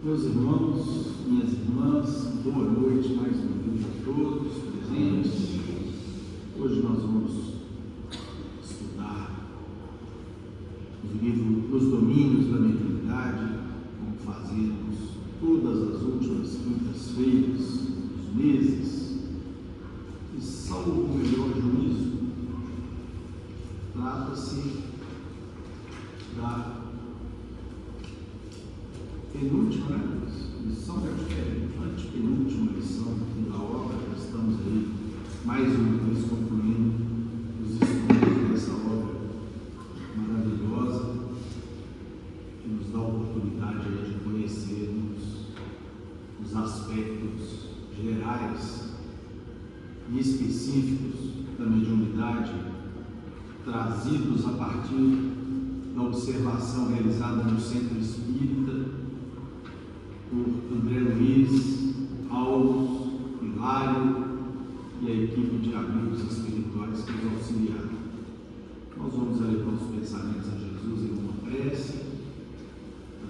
Meus irmãos, minhas irmãs, boa noite, mais uma vez a todos presentes. Hoje nós vamos estudar o livro Os Domínios da Mediunidade, como fazemos todas as últimas quintas-feiras dos meses, e salvo o melhor juízo, trata-se da penúltima lição, acho que é antepenúltima lição da obra. Estamos aí mais uma vez concluindo os estudos dessa obra maravilhosa, que nos dá a oportunidade aí de conhecermos os aspectos gerais e específicos da mediunidade, trazidos a partir da observação realizada no Centro Espírita por André Luiz, Paulo, Hilário e a equipe de amigos espirituais que nos auxiliaram. Nós vamos elevar os pensamentos a Jesus em uma prece,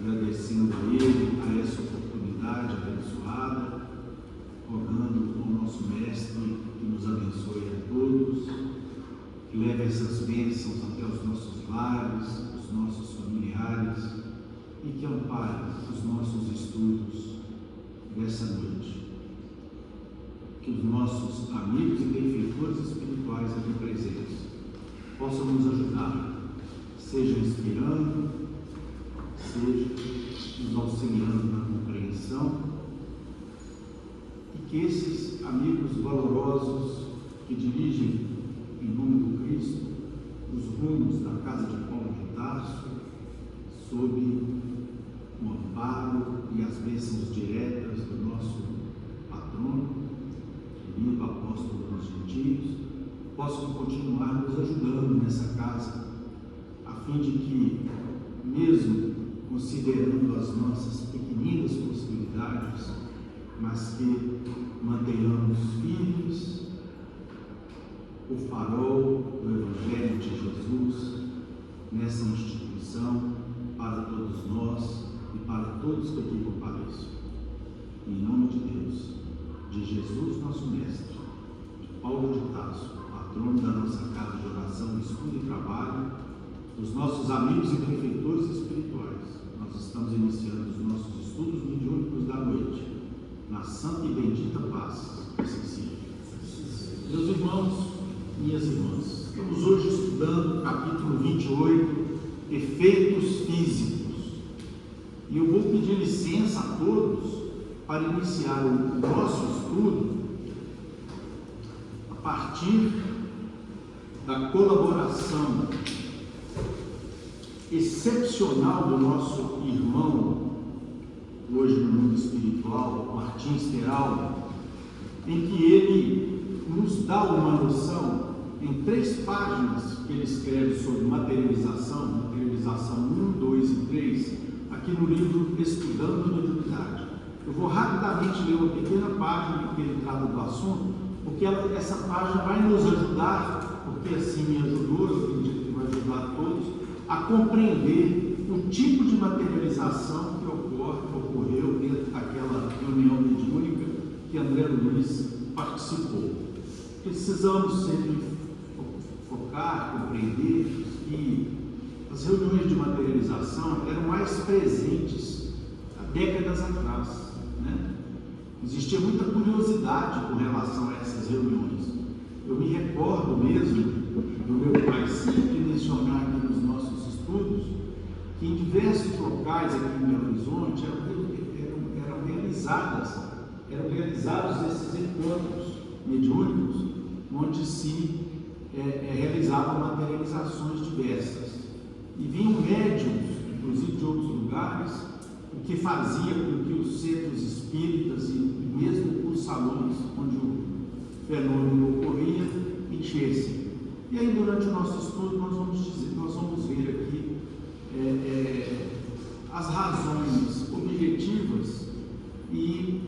agradecendo a Ele a essa oportunidade abençoada, rogando ao nosso Mestre que nos abençoe a todos, que leve essas bênçãos até os nossos lares, os nossos familiares, e que ampare os nossos estudos dessa noite. Que os nossos amigos e benfeitores espirituais aqui presentes possam nos ajudar, seja inspirando, seja nos auxiliando na compreensão, e que esses amigos valorosos que dirigem em nome do Cristo os rumos da casa de Paulo de Tarso, sob o amparo e as bênçãos diretas do nosso patrono, querido apóstolo dos gentios, possam continuar nos ajudando nessa casa, a fim de que, mesmo considerando as nossas pequeninas possibilidades, mas que mantenhamos firmes o farol do Evangelho de Jesus nessa instituição para todos nós e para todos que aqui compareçam. Em nome de Deus, de Jesus, nosso Mestre, de Paulo de Tarso, patrono da nossa casa de oração, estudo e trabalho, dos nossos amigos e benfeitores espirituais, nós estamos iniciando os nossos estudos mediúnicos da noite, na santa e bendita paz, assim seja. Meus irmãos, minhas irmãs, estamos hoje estudando o capítulo 28, Efeitos Físicos, e eu vou pedir licença a todos para iniciar o nosso estudo a partir da colaboração excepcional do nosso irmão, hoje no mundo espiritual, Martins Peralva, em que ele nos dá uma noção em 3 páginas que ele escreve sobre materialização 1, 2 e 3, aqui no livro Estudando Mediunidade. Eu vou rapidamente ler uma pequena página em que ele trata do assunto, porque essa página vai nos ajudar, porque assim me ajudou, eu acredito que vai ajudar a todos, a compreender o tipo de materialização que ocorreu dentro daquela reunião mediúnica que André Luiz participou. Precisamos sempre focar, compreender que as reuniões de materialização eram mais presentes há décadas atrás, né? Existia muita curiosidade com relação a essas reuniões. Eu me recordo mesmo do meu pai sempre mencionar aqui nos nossos estudos que em diversos locais aqui em Belo Horizonte eram realizados esses encontros mediúnicos, onde se realizavam materializações diversas. E vinham médiuns, inclusive de outros lugares, o que fazia com que os centros espíritas e mesmo os salões onde o fenômeno ocorria enchessem. E aí, durante o nosso estudo, nós vamos ver aqui as razões objetivas e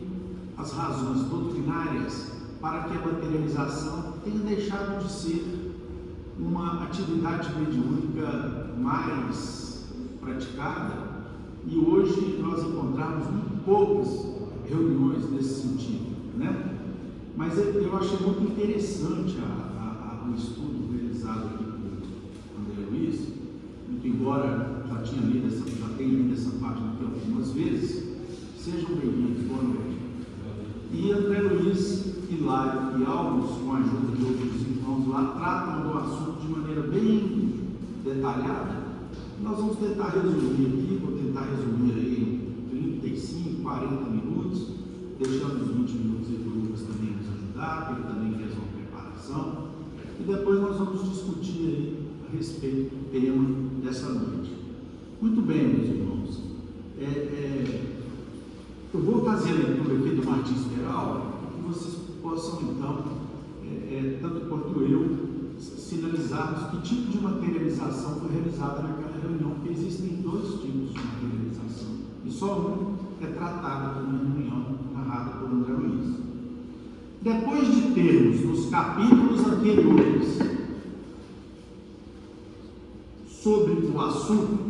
as razões doutrinárias para que a materialização tenha deixado de ser uma atividade mediúnica mais praticada, e hoje nós encontramos muito poucas reuniões nesse sentido, né? Mas eu achei muito interessante o estudo realizado aqui por André Luiz, muito embora já tenha lido essa página aqui algumas vezes. Sejam bem-vindos, boa noite. E André Luiz, Hilário e Alves, com a ajuda de outros irmãos lá, tratam do assunto de maneira bem detalhada. Nós vamos tentar resumir aqui, vou tentar resumir aí em 35, 40 minutos, deixando os 20 minutos aí para o Lucas também nos ajudar, porque ele também fez uma preparação, e depois nós vamos discutir aí a respeito do tema dessa noite. Muito bem, meus irmãos. Eu vou fazer a leitura aqui do Martins Peral, para que vocês possam, então, tanto quanto eu, sinalizarmos que tipo de materialização foi realizada naquela reunião, porque existem dois tipos de materialização, e só um é tratado como uma reunião narrada por André Luiz. Depois de termos, nos capítulos anteriores, sobre o assunto,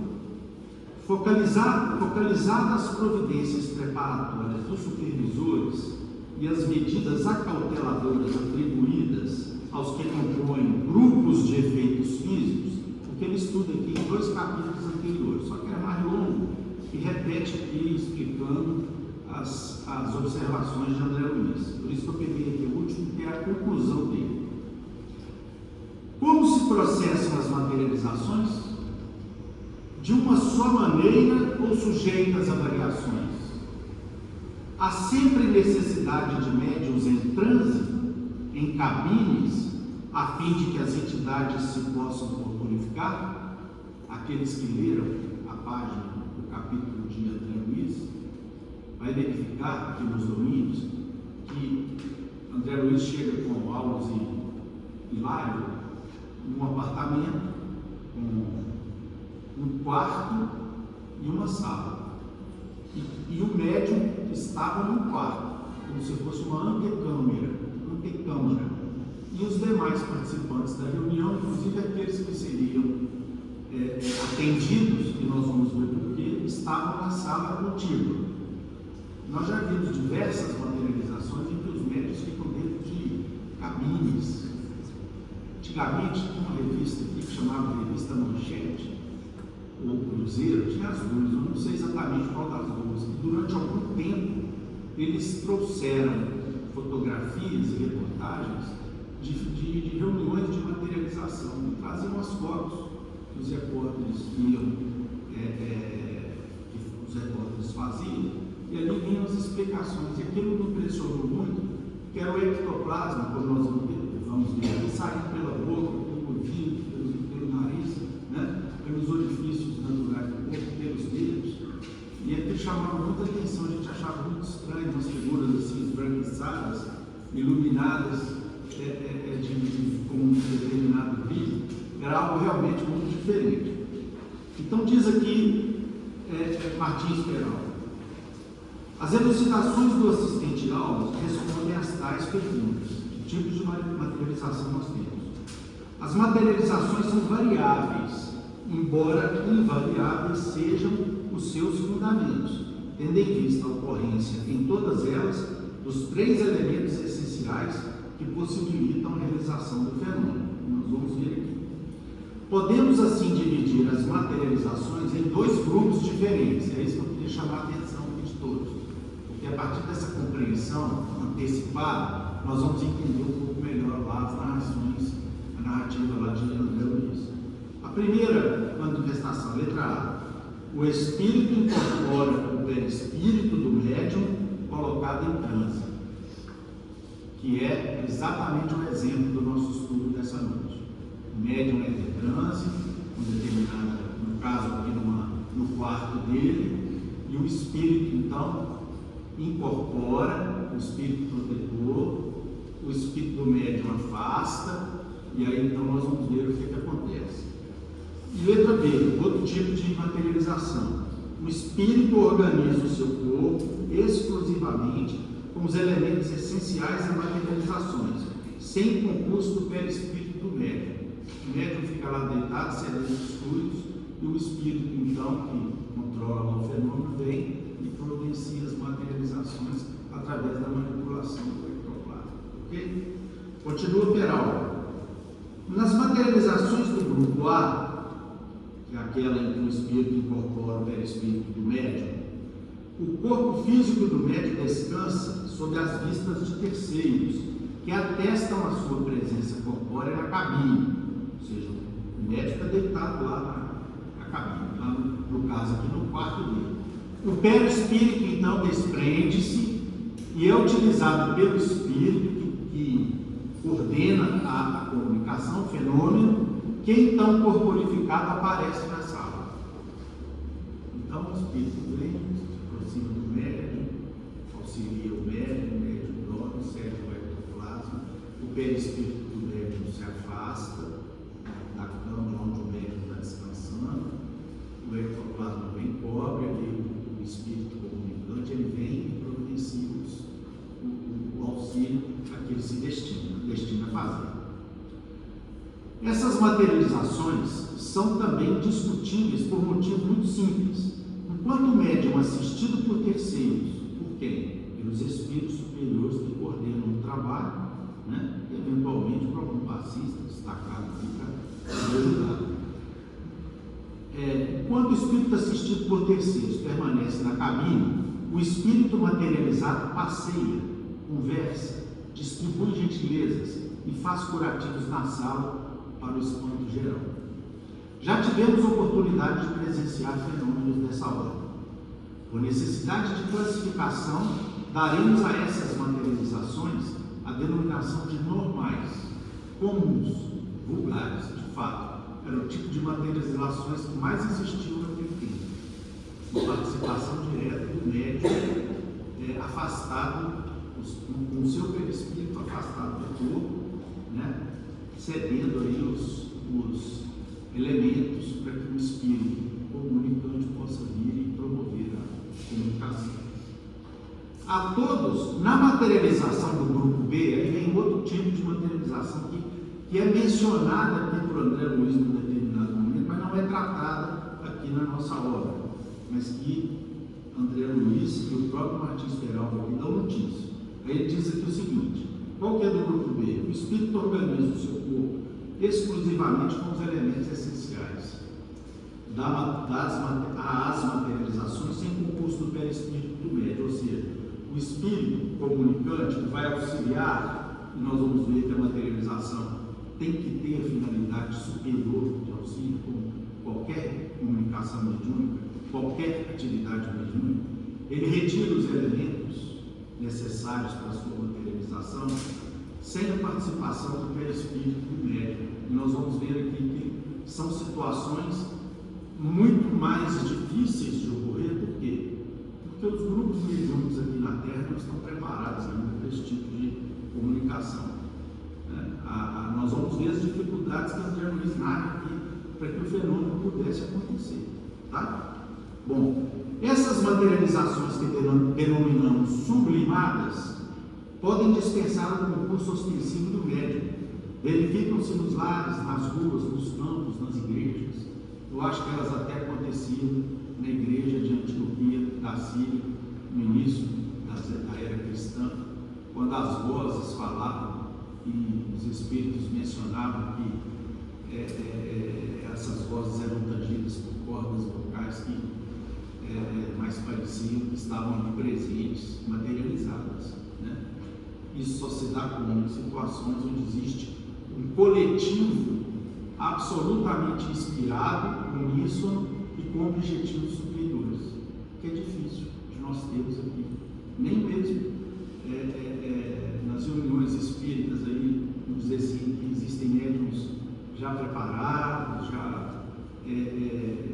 focalizadas as providências preparatórias dos supervisores e as medidas acauteladoras atribuídas aos que compõem grupos de efeitos físicos, o que ele estuda aqui em 2 capítulos anteriores, só que é mais longo, e repete aqui explicando as observações de André Luiz. Por isso que eu peguei aqui o último, que é a conclusão dele. Como se processam as materializações? De uma só maneira ou sujeitas a variações? Há sempre necessidade de médiuns em trânsito, em cabines, a fim de que as entidades se possam corporificar? Aqueles que leram a página do capítulo de André Luiz, vai verificar aqui nos domínios que André Luiz chega com Alves e Hilário num apartamento com um quarto e uma sala. E o médium estava no quarto, como se fosse uma antecâmara. E os demais participantes da reunião, inclusive aqueles que seriam atendidos, que nós vamos ver porquê, estavam na sala contígua. Nós já vimos diversas materializações em que os médios ficam dentro de cabines. Antigamente, tinha uma revista aqui que chamava Revista Manchete, ou Cruzeiro, tinha as duas, eu não sei exatamente qual das duas, e durante algum tempo eles trouxeram fotografias e reportagens de reuniões de materialização, e traziam as fotos que os repórteres que os repórteres faziam, e ali vinham as explicações, e aquilo me impressionou muito, que era o ectoplasma, como nós vamos ver aqui, saindo pela boca, pelo ouvido, pelo nariz, né? Pelos orifícios naturais do corpo, pelos dedos, e aquilo chamava muita atenção. A gente achava muito estranho umas figuras assim, esbranquiçadas, iluminadas com um determinado brilho. Era algo realmente muito diferente. Então diz aqui Martins Peral: as elucidações do assistente Alves respondem às tais perguntas. Que tipo de materialização nós temos? As materializações são variáveis, embora invariáveis sejam os seus fundamentos, tendo em vista a ocorrência em todas elas dos 3 elementos essenciais que possibilitam a realização do fenômeno. Nós vamos ver aqui. Podemos assim dividir as materializações em 2 grupos diferentes. É isso que eu queria chamar a atenção aqui de todos, porque a partir dessa compreensão antecipada, nós vamos entender um pouco melhor lá as narrações, a narrativa lá de André Luiz. A primeira manifestação, letra A: o espírito incorpora o perispírito do médium colocado em transe, que é exatamente o exemplo do nosso estudo dessa noite. O médium é de transe, no caso aqui no quarto dele, e o espírito então incorpora, o espírito protetor, o espírito do médium afasta, e aí então nós vamos ver o que acontece. E letra B, outro tipo de materialização: o espírito organiza o seu corpo exclusivamente com os elementos essenciais das materializações, sem concurso do perispírito do médium. O médium fica lá deitado, cedendo os fluidos, e o espírito, então, que controla o fenômeno, vem e providencia as materializações através da manipulação do ectoplasma. Ok? Continua Peralta. Nas materializações do grupo A, que é aquela em que o espírito incorpora o perispírito do médium, o corpo físico do médium descansa sob as vistas de terceiros, que atestam a sua presença corpórea na cabine. Ou seja, o médium está deitado lá na cabine, lá no caso aqui no quarto dele. O perispírito então desprende-se e é utilizado pelo espírito que coordena a comunicação, o fenômeno, que então corporificado aparece na sala. Então o espírito vem, se aproxima do médium, auxilia o médium dorme, segue o ectoplasma, o perispírito do médium se afasta da cama onde o médium está descansando, o ectoplasma vem, cobre ali o espírito comunicante, ele vem e providencia o auxílio a que ele se destina a fazer. Essas materializações são também discutíveis por motivo muito simples. Enquanto o médium assistido por terceiros, por quem? Pelos espíritos superiores que coordenam o trabalho, né? E eventualmente por algum passista destacado para ajudar. Enquanto o espírito assistido por terceiros permanece na cabine, o espírito materializado passeia, conversa, distribui gentilezas e faz curativos na sala para o espanto geral. Já tivemos oportunidade de presenciar fenômenos dessa ordem. Por necessidade de classificação, daremos a essas materializações a denominação de normais, comuns, vulgares, de fato. Era o tipo de materializações que mais existiam naquele tempo. A participação direta do médium afastado, com o seu perispírito afastado do corpo, né? Cedendo aí os elementos para que o espírito comunicante possa vir e promover a comunicação. A todos, na materialização do grupo B, aí vem outro tipo de materialização que é mencionada aqui por André Luiz num determinado momento, mas não é tratada aqui na nossa obra, mas que André Luiz e o próprio Martins Peralta aqui dão notícia. Aí ele diz aqui o seguinte: qual que é do grupo B? O espírito organiza o seu corpo exclusivamente com os elementos essenciais às materializações sem concurso do perispírito do médium, ou seja, o espírito comunicante que vai auxiliar, e nós vamos ver que a materialização tem que ter a finalidade superior de auxílio, como qualquer comunicação mediúnica, qualquer atividade mediúnica, ele retira os elementos necessários para a sua materialização sem a participação do perispírito do médium. E nós vamos ver aqui que são situações muito mais difíceis de ocorrer. Por quê? Porque os grupos mediúnicos aqui na Terra não estão preparados ainda para esse tipo de comunicação. Nós vamos ver as dificuldades que André Luiz narra aqui para que o fenômeno pudesse acontecer. Tá? Bom, essas materializações que denominamos sublimadas podem dispensar o concurso ostensivo do médium. Verificam-se nos lares, nas ruas, nos campos, nas igrejas. Eu acho que elas até aconteciam na igreja de Antioquia, da Síria, no início da era cristã, quando as vozes falavam e os espíritos mencionavam que essas vozes eram tangidas por cordas vocais que mais pareciam que estavam ali presentes, materializadas, né? Isso só se dá com em situações onde existe um coletivo absolutamente inspirado, uníssono e com objetivos superiores, que é difícil de nós termos aqui. Nem mesmo nas reuniões espíritas aí, vamos dizer assim, que existem médiuns já preparados, já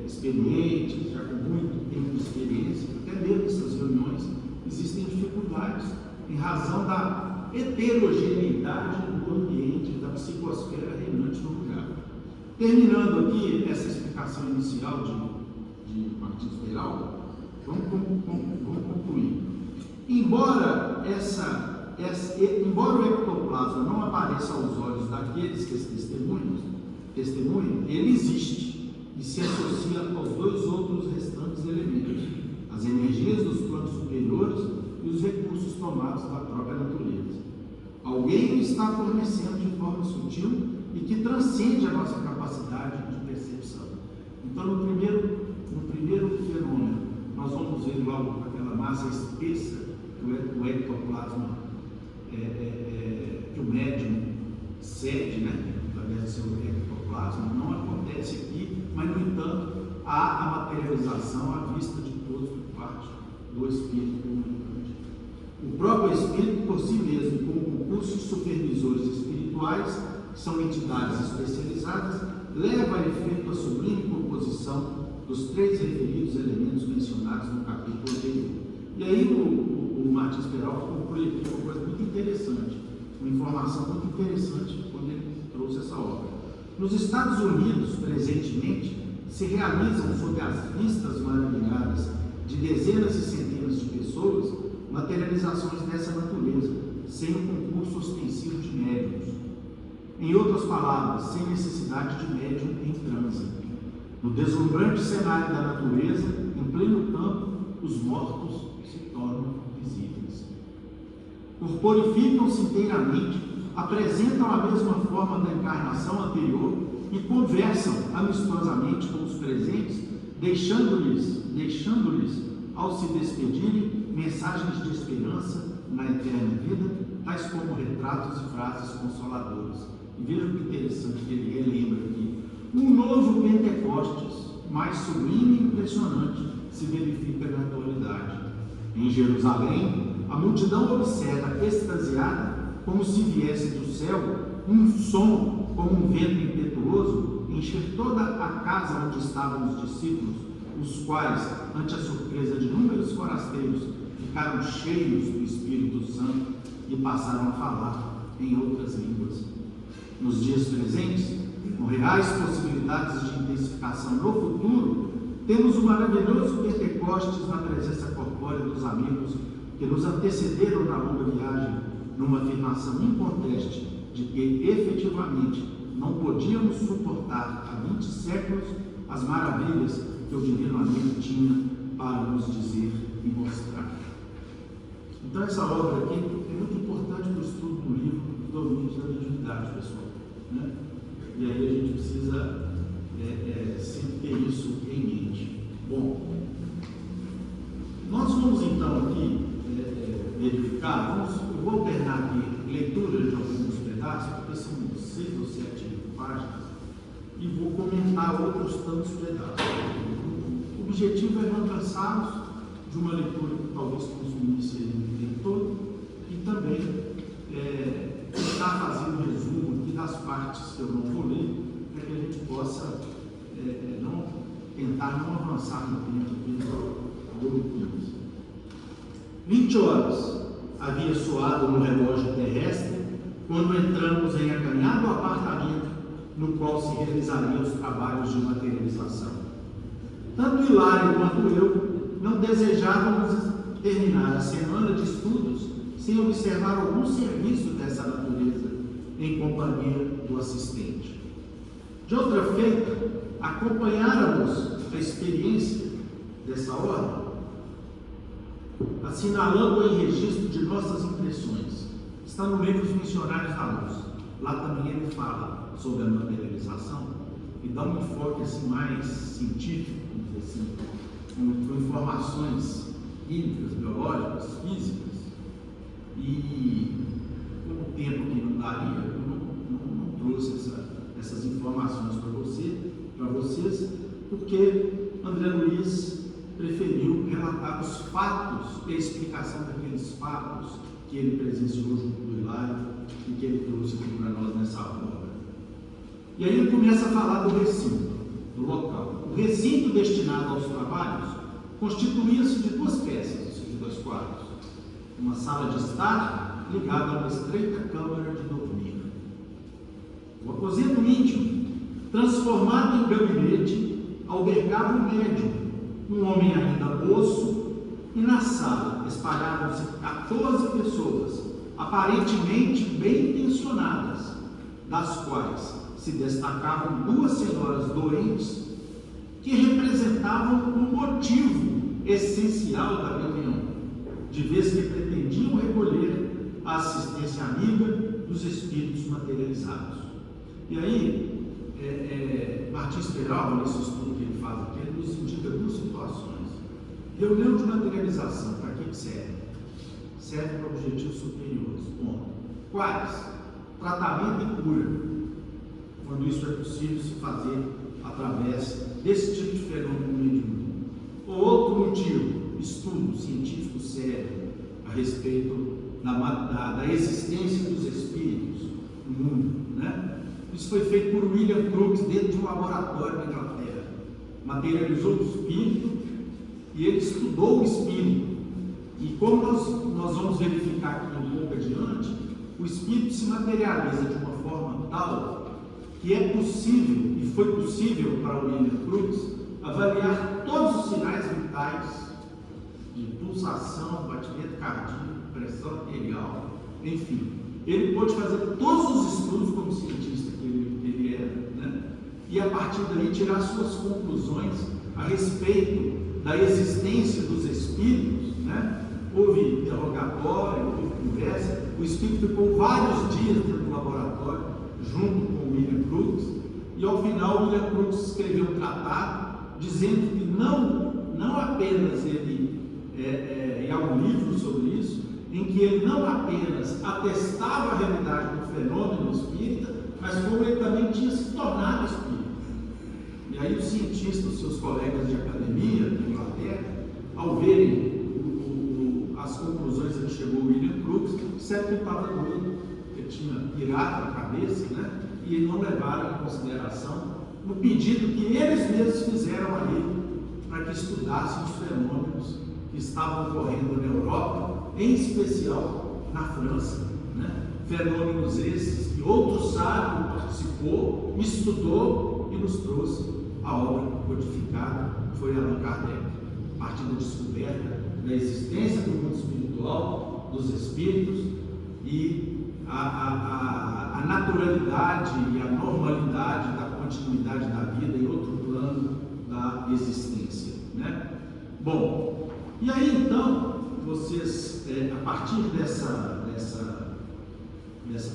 experientes, já com muito tempo de experiência. Até mesmo nessas reuniões existem dificuldades em razão da heterogeneidade do ambiente, da psicosfera reinante no lugar. Terminando aqui essa explicação inicial de Martins Peralta, vamos concluir. Embora o ectoplasma não apareça aos olhos daqueles que testemunham, ele existe. e se associa aos dois outros restantes elementos, as energias dos planos superiores e os recursos tomados da própria natureza. Alguém o está fornecendo de forma sutil e que transcende a nossa capacidade de percepção. Então, no primeiro fenômeno, nós vamos ver logo aquela massa espessa que o ectoplasma, que o médium cede, né, através do seu ectoplasma. Não acontece aqui, mas, no entanto, há a materialização à vista de todos por parte do Espírito comunicante. O próprio Espírito, por si mesmo, com concursos supervisores espirituais, que são entidades especializadas, leva a efeito a sublime composição dos três referidos elementos mencionados no capítulo anterior. E aí o Martins Peralta conclui aqui uma coisa muito interessante, uma informação muito interessante quando ele trouxe essa obra. Nos Estados Unidos, presentemente, se realizam sob as vistas maravilhadas de dezenas e centenas de pessoas materializações dessa natureza, sem o concurso ostensivo de médiuns. Em outras palavras, sem necessidade de médium em transe. No deslumbrante cenário da natureza, em pleno campo, os mortos se tornam visíveis. Corporificam-se inteiramente, apresentam a mesma forma da encarnação anterior e conversam amistosamente com os presentes, deixando-lhes, ao se despedirem, mensagens de esperança na eterna vida, tais como retratos e frases consoladoras. E veja que interessante que ele relembra aqui. Um novo Pentecostes, mais sublime e impressionante, se verifica na atualidade. Em Jerusalém, a multidão observa extasiada, como se viesse do céu, um som como um vento impetuoso encher toda a casa onde estavam os discípulos, os quais, ante a surpresa de inúmeros forasteiros, ficaram cheios do Espírito Santo e passaram a falar em outras línguas. Nos dias presentes, com reais possibilidades de intensificação no futuro, temos o maravilhoso Pentecostes na presença corpórea dos amigos que nos antecederam na longa viagem, numa afirmação inconteste de que, efetivamente, não podíamos suportar há 20 séculos as maravilhas que o Divino Amigo tinha para nos dizer e mostrar. Então, essa obra aqui é muito importante para o estudo do livro dos Domínios da Mediunidade, pessoal, né? E aí a gente precisa sempre ter isso em mente. Bom, nós vamos então aqui verificar, eu vou alternar aqui leitura de alguns pedaços, porque são 6 ou 7 páginas, e vou comentar outros tantos pedaços. O objetivo é alcançá-los de uma leitura que talvez consumisse ele o tempo todo, e também tentar fazer um resumo aqui das partes que eu não vou ler, para que a gente possa tentar não avançar no tempo aqui do 20 horas havia soado no relógio terrestre quando entramos em acanhado apartamento no qual se realizariam os trabalhos de materialização. Tanto Hilário quanto eu não desejávamos terminar a semana de estudos sem observar algum serviço dessa natureza em companhia do assistente. De outra feita, acompanháramos a experiência dessa ordem, assinalando em registro de nossas impressões. Está no livro Os Missionários da Luz. Lá também ele fala sobre a materialização e dá um enfoque assim, mais científico, vamos dizer assim, com informações químicas, biológicas, físicas. E com o tempo que não daria, eu não trouxe essas informações para vocês, porque André Luiz preferiu relatar os fatos e a explicação daqueles fatos que ele presenciou junto do Hilário e que ele trouxe aqui para nós nessa obra. E aí ele começa a falar do recinto, do local. O recinto destinado aos trabalhos constituía-se de 2 peças, ou seja, 2 quartos. Uma sala de estar ligada a uma estreita câmara de dormir. O aposento íntimo, transformado em gabinete, albergava o médium, um homem ainda moço, e na sala espalhavam-se 14 pessoas, aparentemente bem intencionadas, das quais se destacavam 2 senhoras doentes que representavam o motivo essencial da reunião, de vez que pretendiam recolher a assistência amiga dos espíritos materializados. E aí, Martins Peralva, nesse estudo que ele faz aqui, ele nos indica duas situações. Reunião de materialização, para que serve? Serve para objetivos superiores. Ponto. Quais? Tratamento e cura, quando isso é possível se fazer através desse tipo de fenômeno mediúnico. Ou outro motivo, estudo científico sério a respeito da existência dos espíritos no mundo, né? Isso foi feito por William Crookes dentro de um laboratório na Inglaterra. Materializou o espírito e ele estudou o espírito. E como nós vamos verificar aqui um pouco adiante, o espírito se materializa de uma forma tal que é possível, e foi possível para o William Crookes, avaliar todos os sinais vitais de pulsação, batimento cardíaco, pressão arterial, enfim. Ele pôde fazer todos os estudos como cientista que ele era, né? E a partir daí tirar suas conclusões a respeito da existência dos espíritos, né? Houve interrogatório, houve conversa, o espírito ficou vários dias dentro do laboratório, junto com o William Crookes, e ao final o William Crookes escreveu um tratado dizendo que não apenas ele, em algum livro sobre isso, em que ele não apenas atestava a realidade do fenômeno espírita, mas como ele também tinha se tornado espírita. E aí os cientistas, seus colegas de academia da Inglaterra, ao verem as conclusões a que chegou o William Crookes, disseram que ele estava doido, que ele tinha pirado a cabeça, né? E não levaram em consideração no pedido que eles mesmos fizeram a ele para que estudassem os fenômenos que estavam ocorrendo na Europa, em especial na França, né? Fenômenos esses que outro sábio participou, estudou e nos trouxe a obra codificada, que foi Allan Kardec, a partir da descoberta da existência do mundo espiritual, dos espíritos e a naturalidade e a normalidade da continuidade da vida em outro plano da existência, né? Bom, e aí então, vocês, a partir dessa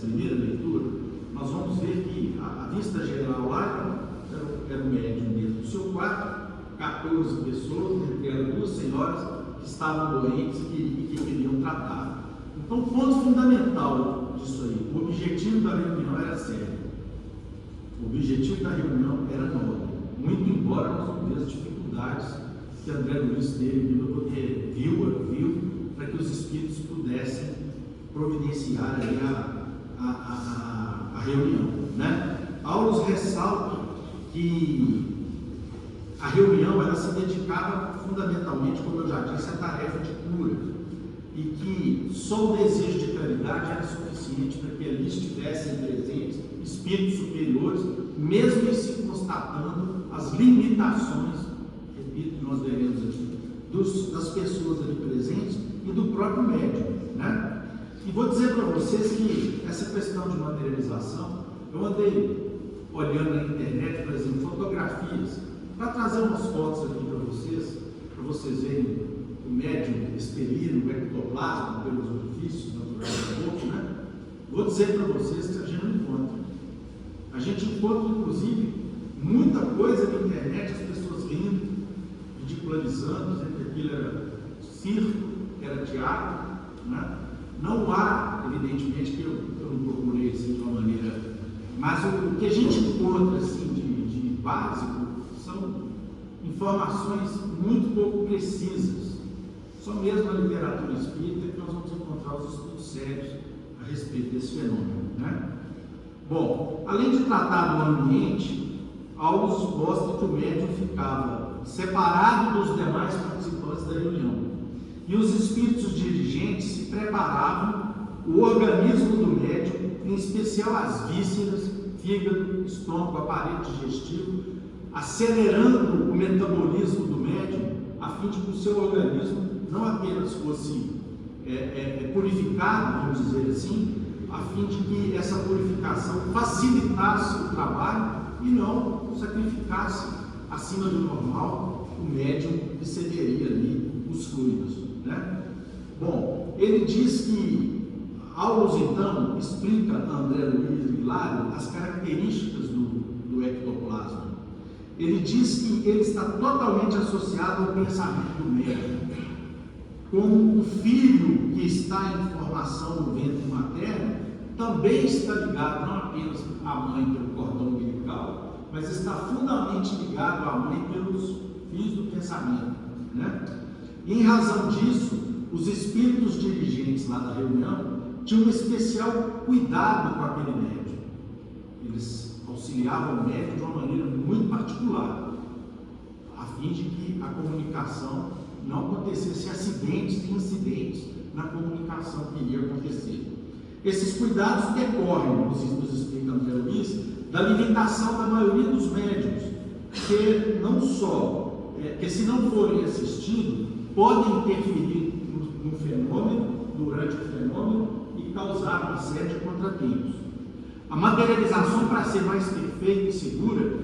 primeira leitura, nós vamos ver que a vista geral lá era o médium dentro do seu quarto, 14 pessoas, entre elas 2 senhoras que estavam doentes e que queriam tratar. Então, o ponto fundamental disso aí, o objetivo da reunião era sério. O objetivo da reunião era nobre, muito embora nós vamos ver as dificuldades que André Luiz teve, porque viu para que os espíritos pudessem providenciar aí a reunião, né? Aulus ressalta que a reunião ela se dedicava fundamentalmente, como eu já disse, à tarefa de cura, e que só o desejo de caridade era suficiente para que ali estivessem presentes espíritos superiores, mesmo em se constatando as limitações, repito, que nós veremos aqui, das pessoas ali presentes e do próprio médium, né? E vou dizer para vocês que essa questão de materialização, eu andei olhando na internet, por exemplo, fotografias, para trazer umas fotos aqui para vocês verem o médium expelindo o ectoplasma pelos orifícios naturais do corpo, né? Vou dizer para vocês que a gente não encontra. A gente encontra, inclusive, muita coisa na internet, as pessoas rindo, ridicularizando, dizendo que aquilo era circo, era teatro, né? Não há, evidentemente, que eu não procurei assim de uma maneira, mas o que a gente encontra assim, de básico são informações muito pouco precisas. Só mesmo na literatura espírita que nós vamos encontrar os estudos sérios a respeito desse fenômeno, né? Bom, além de tratar do ambiente, Aulus mostra que o médium ficava separado dos demais participantes da reunião. E os espíritos dirigentes se preparavam o organismo do médium, em especial as vísceras, fígado, estômago, aparelho digestivo, acelerando o metabolismo do médium, a fim de que o seu organismo não apenas fosse purificado, vamos dizer assim, a fim de que essa purificação facilitasse o trabalho e não sacrificasse a acima do normal, o médium excederia ali os fluidos, né? Bom, ele diz que Aulus, então, explica a André Luiz Hilário as características do ectoplasma. Ele diz que ele está totalmente associado ao pensamento do médium, como o filho que está em formação no ventre materno também está ligado não apenas à mãe pelo cordão umbilical, mas está fundamentalmente ligado à mãe pelos fios do pensamento, né? E em razão disso, os espíritos dirigentes lá da reunião tinham um especial cuidado com aquele médium. Eles auxiliavam o médium de uma maneira muito particular, a fim de que a comunicação não acontecesse acidentes e incidentes na comunicação que iria acontecer. Esses cuidados decorrem, nos explica André Luiz, da limitação da maioria dos médiuns, que não só, que se não forem assistidos, podem interferir no fenômeno, durante o fenômeno, e causar uma série de contratempos. A materialização, para ser mais perfeita e segura,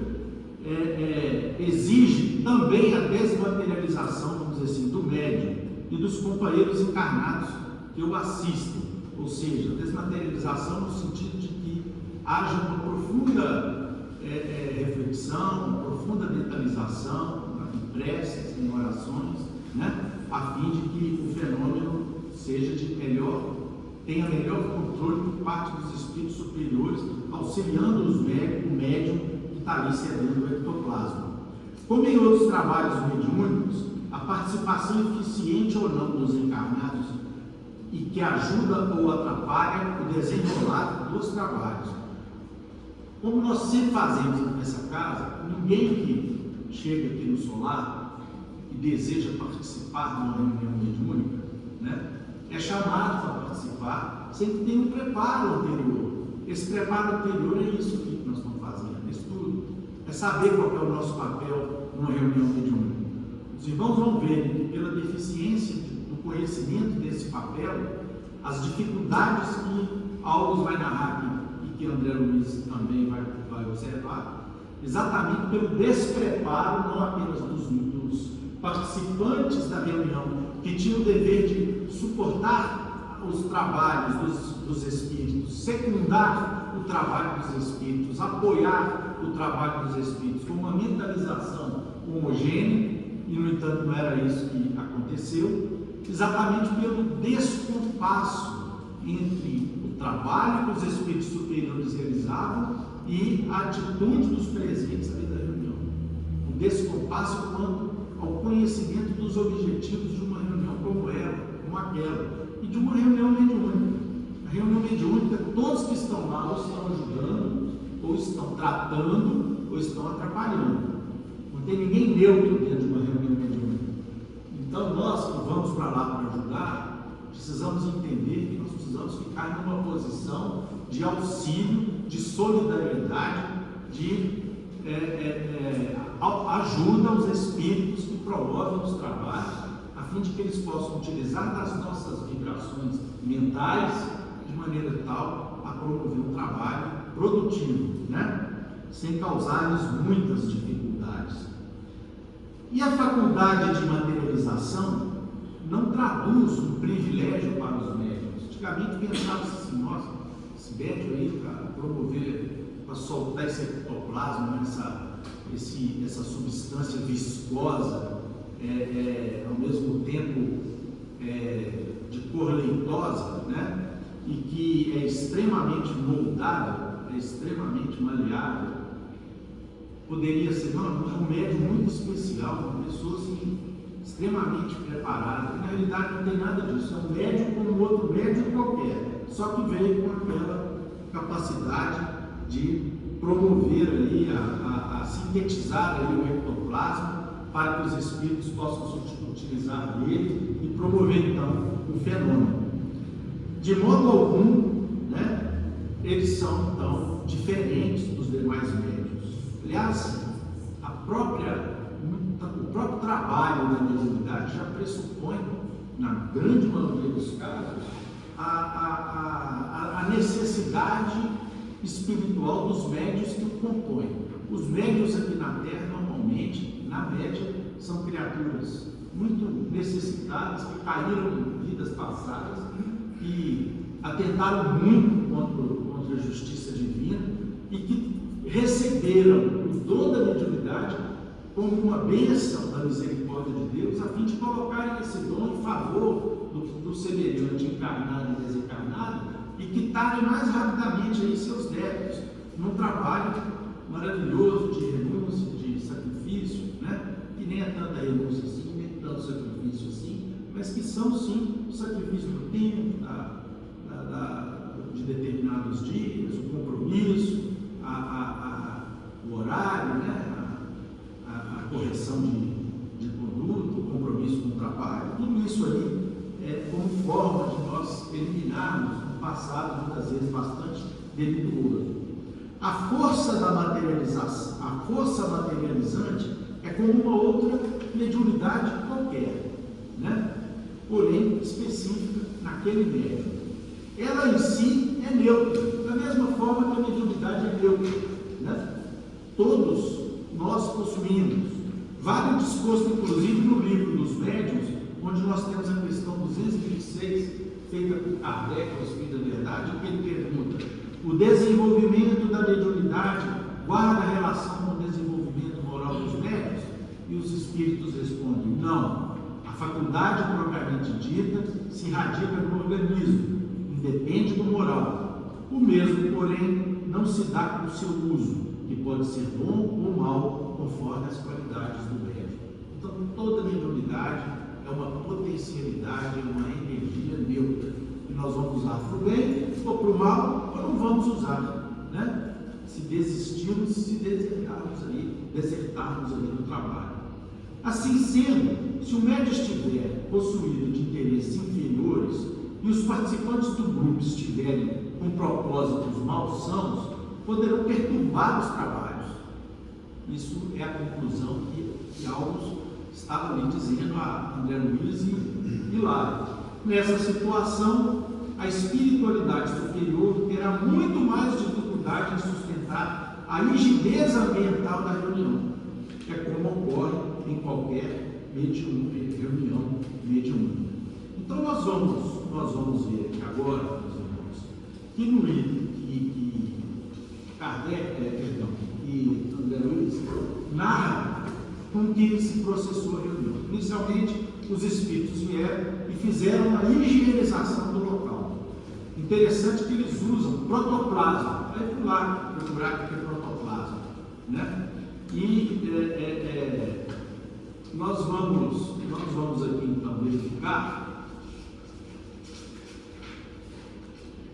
exige também a desmaterialização, vamos dizer assim, do médium e dos companheiros encarnados que o assistem, ou seja, desmaterialização no sentido de que haja uma profunda reflexão, uma profunda mentalização, em preces, em orações, né? A fim de que o fenômeno tenha melhor controle por parte dos espíritos superiores, auxiliando o médium que está ali cedendo o ectoplasma. Como em outros trabalhos mediúnicos, a participação eficiente ou não dos encarnados e que ajuda ou atrapalha o desenrolar dos trabalhos. Como nós sempre fazemos nessa casa, ninguém que chega aqui no solar e deseja participar de uma reunião mediúnica, né, é chamado para participar sem que tenha um preparo anterior. Esse preparo anterior é isso aqui que nós estamos fazendo, é estudo, é saber qual é o nosso papel numa reunião mediúnica. Os irmãos vão ver que pela deficiência do conhecimento desse papel, as dificuldades que Aulus vai narrar aqui e que André Luiz também vai observar, exatamente pelo despreparo não apenas dos participantes da reunião, que tinham o dever de suportar os trabalhos dos espíritos, secundar o trabalho dos espíritos, apoiar o trabalho dos espíritos com uma mentalização homogênea, e no entanto não era isso que aconteceu, exatamente pelo descompasso entre o trabalho que os espíritos superiores realizavam e a atitude dos presentes ali da reunião. O descompasso quanto ao conhecimento dos objetivos de uma reunião como aquela, e de uma reunião mediúnica. A reunião mediúnica, todos que estão lá ou estão ajudando, ou estão tratando, ou estão atrapalhando. Não tem ninguém neutro dentro de uma reunião mediúnica. Então nós que vamos para lá para ajudar, precisamos entender que nós precisamos ficar numa posição de auxílio, de solidariedade, de ajuda aos espíritos que promovem os trabalhos, a fim de que eles possam utilizar das nossas vibrações mentais de maneira tal a promover um trabalho produtivo, né? Sem causar-lhes muitas dificuldades. E a faculdade de materialização não traduz um privilégio para os médiuns. Antigamente pensava-se assim, nossa, esse médium aí para promover, para soltar esse ectoplasma, essa substância viscosa, ao mesmo tempo de cor leitosa, né? E que é extremamente moldável, é extremamente maleável, poderia ser um médium muito especial, uma pessoa assim, extremamente preparada. Na realidade não tem nada disso, é um médium como outro médium qualquer, só que veio com aquela capacidade de promover ali, a sintetizar ali o ectoplasma para que os espíritos possam se utilizar dele e promover então o fenômeno. De modo algum, né, eles são então diferentes dos demais médiuns. Aliás, o próprio trabalho da mediunidade já pressupõe, na grande maioria dos casos, a necessidade espiritual dos médiuns que o compõem. Os médiuns aqui na Terra, normalmente, na média, são criaturas muito necessitadas, que caíram em vidas passadas e atentaram muito contra a justiça divina e que receberam o dom da mediunidade como uma bênção da misericórdia de Deus, a fim de colocarem esse dom em favor do semelhante encarnado e desencarnado e quitarem mais rapidamente aí seus débitos, num trabalho maravilhoso de renúncia, de sacrifício, né? Que nem é tanta renúncia assim, nem tanto sacrifício assim, mas que são sim o sacrifício do tempo, de determinados dias, o compromisso, o horário, né? A correção de conduta, o compromisso com o trabalho, tudo isso ali é como forma de nós eliminarmos um passado muitas vezes bastante delituoso. A força da materialização, a força materializante é como uma outra mediunidade qualquer, né? Porém específica naquele médium. Ela em si é neutra, da mesma forma que a mediunidade é neutra, né? Todos nós possuímos. Vale o discurso, inclusive, no livro dos médiuns, onde nós temos a questão 226, feita por Kardec, o Espírito da Verdade, que ele pergunta: o desenvolvimento da mediunidade guarda relação com o desenvolvimento moral dos médiuns? E os espíritos respondem: não. A faculdade propriamente dita se radica no organismo, independe do moral. O mesmo, porém, não se dá com o seu uso, que pode ser bom ou mal, conforme as qualidades do médium. Então, toda mediunidade é uma potencialidade, é uma energia neutra, que nós vamos usar para o bem ou para o mal, ou não vamos usar, né? Se desistirmos, se desertarmos ali no trabalho. Assim sendo, se o médium estiver possuído de interesses inferiores e os participantes do grupo estiverem com propósitos malsãos, poderão perturbar os trabalhos. Isso é a conclusão que August estava ali dizendo a André Luiz e Hilário. Nessa situação, a espiritualidade superior terá muito mais dificuldade em sustentar a rigidez ambiental da reunião. É como ocorre em qualquer reunião mediúnica. Então nós vamos ver aqui agora, meus irmãos, que no livro que André Luiz narra com que se processou a reunião. Inicialmente, os espíritos vieram e fizeram uma higienização do local. Interessante que eles usam protoplasma. Vai por lá procurar o que é protoplasma, né? E nós vamos aqui então verificar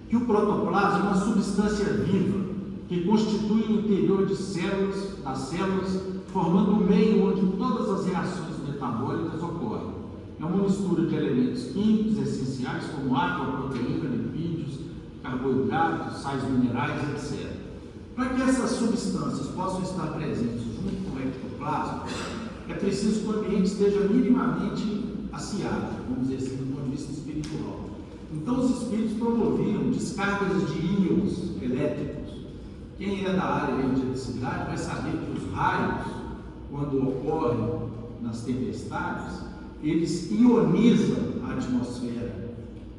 que o protoplasma é uma substância viva que constitui o interior das células, formando um meio onde todas as reações metabólicas ocorrem. É uma mistura de elementos químicos essenciais como água, proteína, lipídios, carboidratos, sais minerais, etc. Para que essas substâncias possam estar presentes junto com o ectoplasma, é preciso que o ambiente esteja minimamente asseado, vamos dizer assim, do ponto de vista espiritual. Então os espíritos promoviam descargas de íons elétricos. Quem é da área de eletricidade vai saber que os raios, quando ocorrem nas tempestades, eles ionizam a atmosfera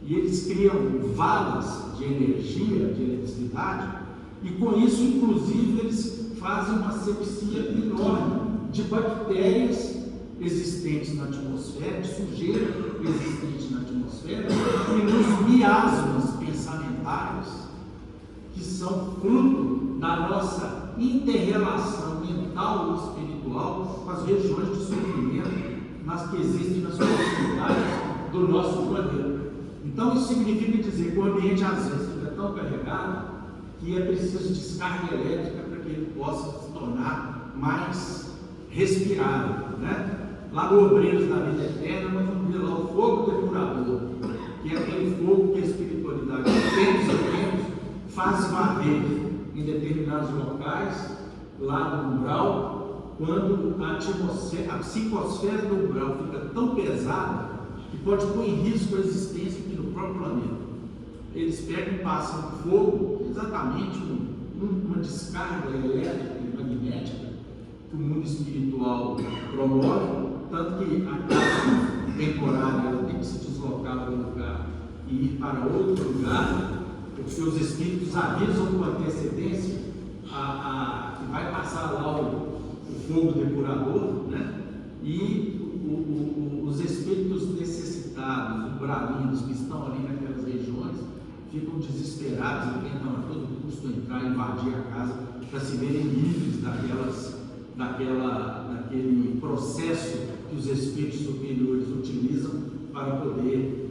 e eles criam valas de energia, de eletricidade, e com isso, inclusive, eles fazem uma asepsia enorme de bactérias existentes na atmosfera, de sujeira existente na atmosfera, e nos miasmas pensamentários, que são fruto da nossa inter-relação mental ou espiritual com as regiões de sofrimento que existem nas proximidades do nosso planeta. Então, isso significa dizer que o ambiente às vezes fica tão carregado que é preciso descarga elétrica para que ele possa se tornar mais respirável, né? Lá no Obreiros da Vida Eterna, nós vamos ver lá o fogo depurador, que é aquele fogo que a espiritualidade, de tempos em tempos, faz varrer em determinados locais, lá no umbral, quando a psicosfera do umbral fica tão pesada que pode pôr em risco a existência aqui no próprio planeta. Eles pegam e passam fogo, exatamente uma descarga elétrica e magnética, que o mundo espiritual promove, tanto que a casa temporária ela tem que se deslocar de um lugar e ir para outro lugar, porque os espíritos avisam com antecedência que vai passar lá o fogo depurador, né? E os espíritos necessitados, obralinos que estão ali naquelas regiões, ficam desesperados e tentam a todo custo entrar e invadir a casa para se verem livres daquele processo que os espíritos superiores utilizam para poder,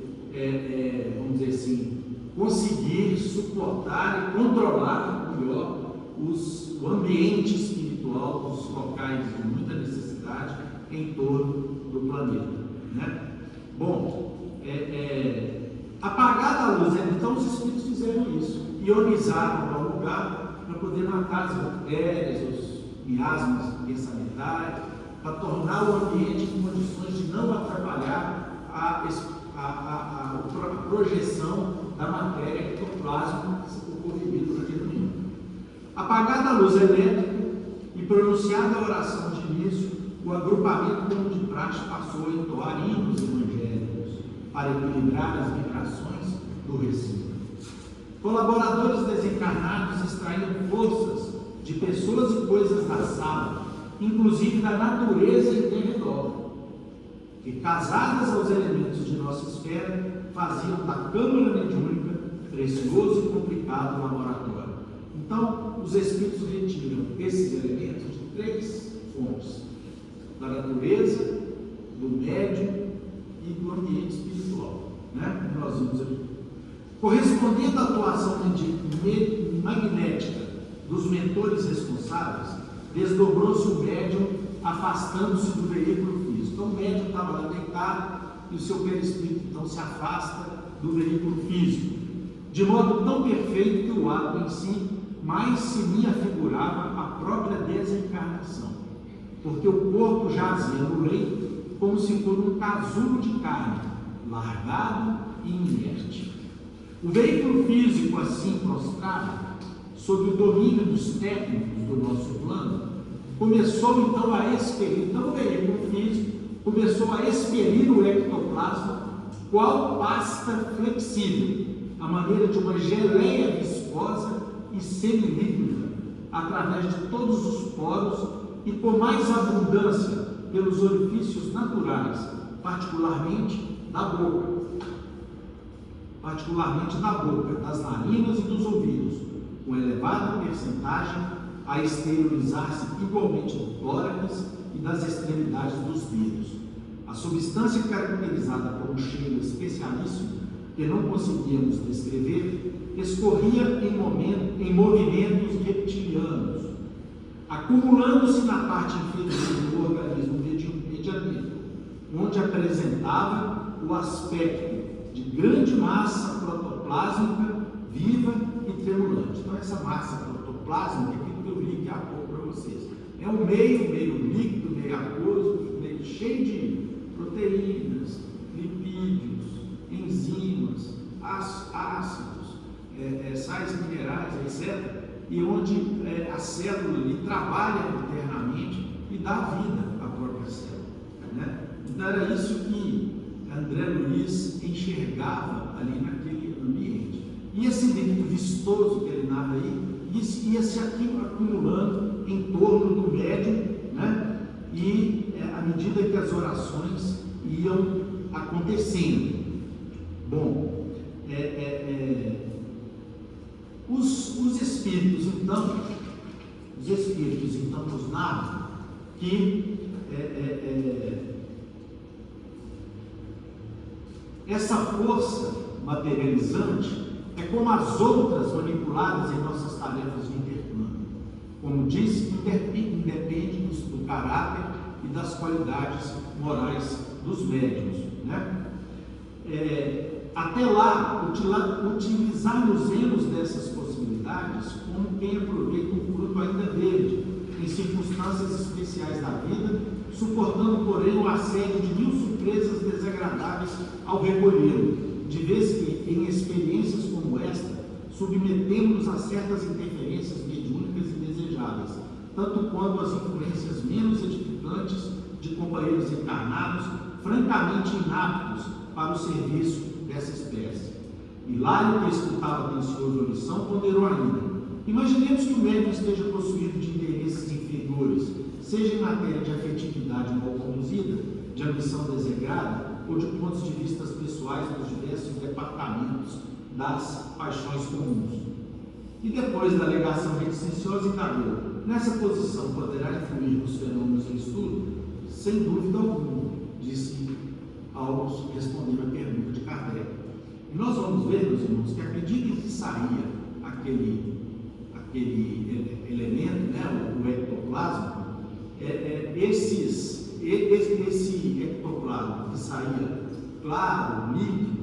vamos dizer assim, conseguir suportar e controlar melhor o ambiente espiritual dos locais de muita necessidade em torno do planeta, né? Bom, apagada a luz, então os espíritos fizeram isso, ionizaram o lugar para poder matar as bactérias, os miasmas pensamentais, para tornar o ambiente em condições de não atrapalhar a projeção da matéria ectoplasma ocorrida naquele momento. Apagada a luz elétrica e pronunciada a oração de início, o agrupamento, como de praxe, passou a entoar hinos evangélicos para equilibrar as vibrações do recinto. Colaboradores desencarnados extraíam forças de pessoas e coisas da sala, inclusive da natureza em derredor, que, casadas aos elementos de nossa esfera, faziam da câmara mediúnica precioso e complicado laboratório. Então, os espíritos retiram esses elementos de 3 fontes: da natureza, do médium e do ambiente espiritual, né? Nós vimos aqui. Correspondendo à atuação magnética dos mentores responsáveis, desdobrou-se o médium, afastando-se do veículo físico. Então, o médium estava lá deitado e o seu perispírito então se afasta do veículo físico, de modo tão perfeito que o ato em si mais se me afigurava a própria desencarnação, porque o corpo jazia no leito como se for um casulo de carne, largado e inerte. O veículo físico, assim prostrado, sob o domínio dos técnicos do nosso plano, começou então a expelir, então o veículo físico começou a expelir o ectoplasma qual pasta flexível, à maneira de uma geleia viscosa e semilíquida, através de todos os poros e com mais abundância pelos orifícios naturais, particularmente da boca, das narinas e dos ouvidos, com elevada percentagem a exteriorizar-se igualmente do tórax e das extremidades dos dedos. A substância caracterizada por um cheiro especialíssimo que não conseguíamos descrever escorria em movimentos reptilianos, acumulando-se na parte inferior do organismo medianímico, onde apresentava o aspecto de grande massa protoplásmica viva e tremulante. Então, essa massa protoplásmica, aquilo que eu li aqui há pouco para vocês, é um meio líquido, meio aquoso, meio cheio de proteínas, lipídios, enzimas, ácidos, sais minerais, etc., e onde a célula ali trabalha internamente e dá vida à própria célula, né? Então era isso que André Luiz enxergava ali naquele ambiente. E esse líquido vistoso que ele narra aí, ia se acumulando em torno do médium, né? E à medida que as orações iam acontecendo. Bom, os espíritos então nos narram que essa força materializante é como as outras manipuladas em nossas tarefas de intercâmbio. Como disse, independe do caráter e das qualidades morais dos médiuns, né? Até lá, utilizar-nos dessas possibilidades como quem aproveita um fruto ainda verde, em circunstâncias especiais da vida, suportando, porém, o assédio de 1000 surpresas desagradáveis ao recolhê-lo, de vez que, em experiências como esta, submetemos-nos a certas interferências mediúnicas indesejáveis, tanto quanto as influências menos edificantes de companheiros encarnados, francamente inaptos para o serviço dessa espécie. Hilário, que escutava atencioso a lição, ponderou ainda: imaginemos que o médium esteja possuído de interesses inferiores, seja em matéria de afetividade mal conduzida, de ambição desregrada, ou de pontos de vista pessoais nos diversos departamentos das paixões comuns. E depois da alegação reticenciosa, indagou: nessa posição poderá influir nos fenômenos em estudo? Sem dúvida alguma, disse ao responder a pergunta de Kardec. E nós vamos ver, meus irmãos, que à medida em que saía aquele elemento, né, o ectoplasma, esse ectoplasma que saía claro, líquido,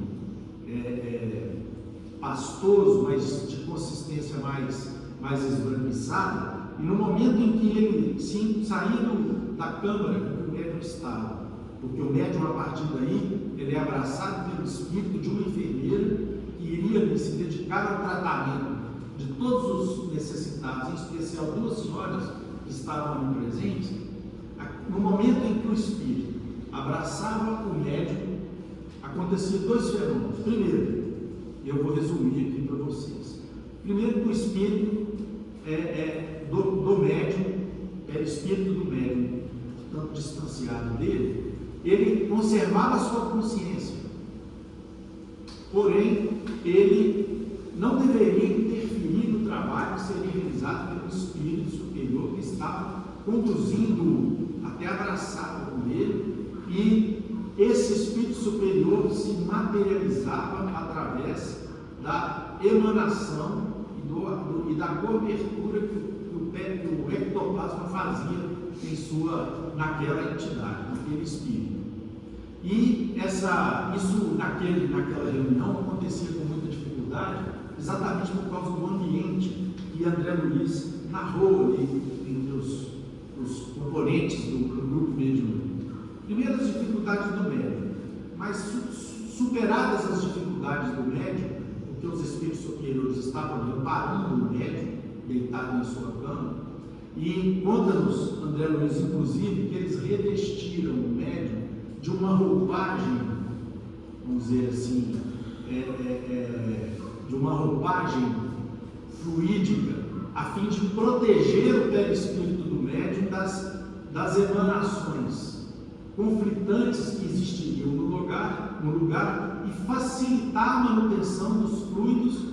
pastoso, mas de consistência mais esbranquiçada, e no momento em que ele saía da câmara que o médium estava, porque o médium, a partir daí, ele é abraçado pelo espírito de uma enfermeira que iria se dedicar ao tratamento de todos os necessitados, em especial 2 senhoras que estavam ali presentes. No momento em que o espírito abraçava o médium, acontecia 2 fenômenos. Primeiro, eu vou resumir aqui para vocês. Primeiro, o espírito do médium, espírito do médium, tanto distanciado dele, ele conservava a sua consciência, porém, ele não deveria interferir no trabalho que seria realizado pelo espírito superior que estava conduzindo-o até abraçado com ele, e esse espírito superior se materializava através da emanação e da cobertura que o ectoplasma fazia naquela entidade, naquele espírito. E isso naquela reunião acontecia com muita dificuldade, exatamente por causa do ambiente que André Luiz narrou ali entre os componentes do grupo mediúnico. Primeiro, as dificuldades do médium, mas superadas as dificuldades do médium, porque os espíritos superiores estavam ali amparando o médium, deitado em sua cama, e conta-nos André Luiz, inclusive, que eles revestiram o médium de uma roupagem, vamos dizer assim, de uma roupagem fluídica, a fim de proteger o perispírito do médium das emanações conflitantes que existiriam no lugar e facilitar a manutenção dos fluidos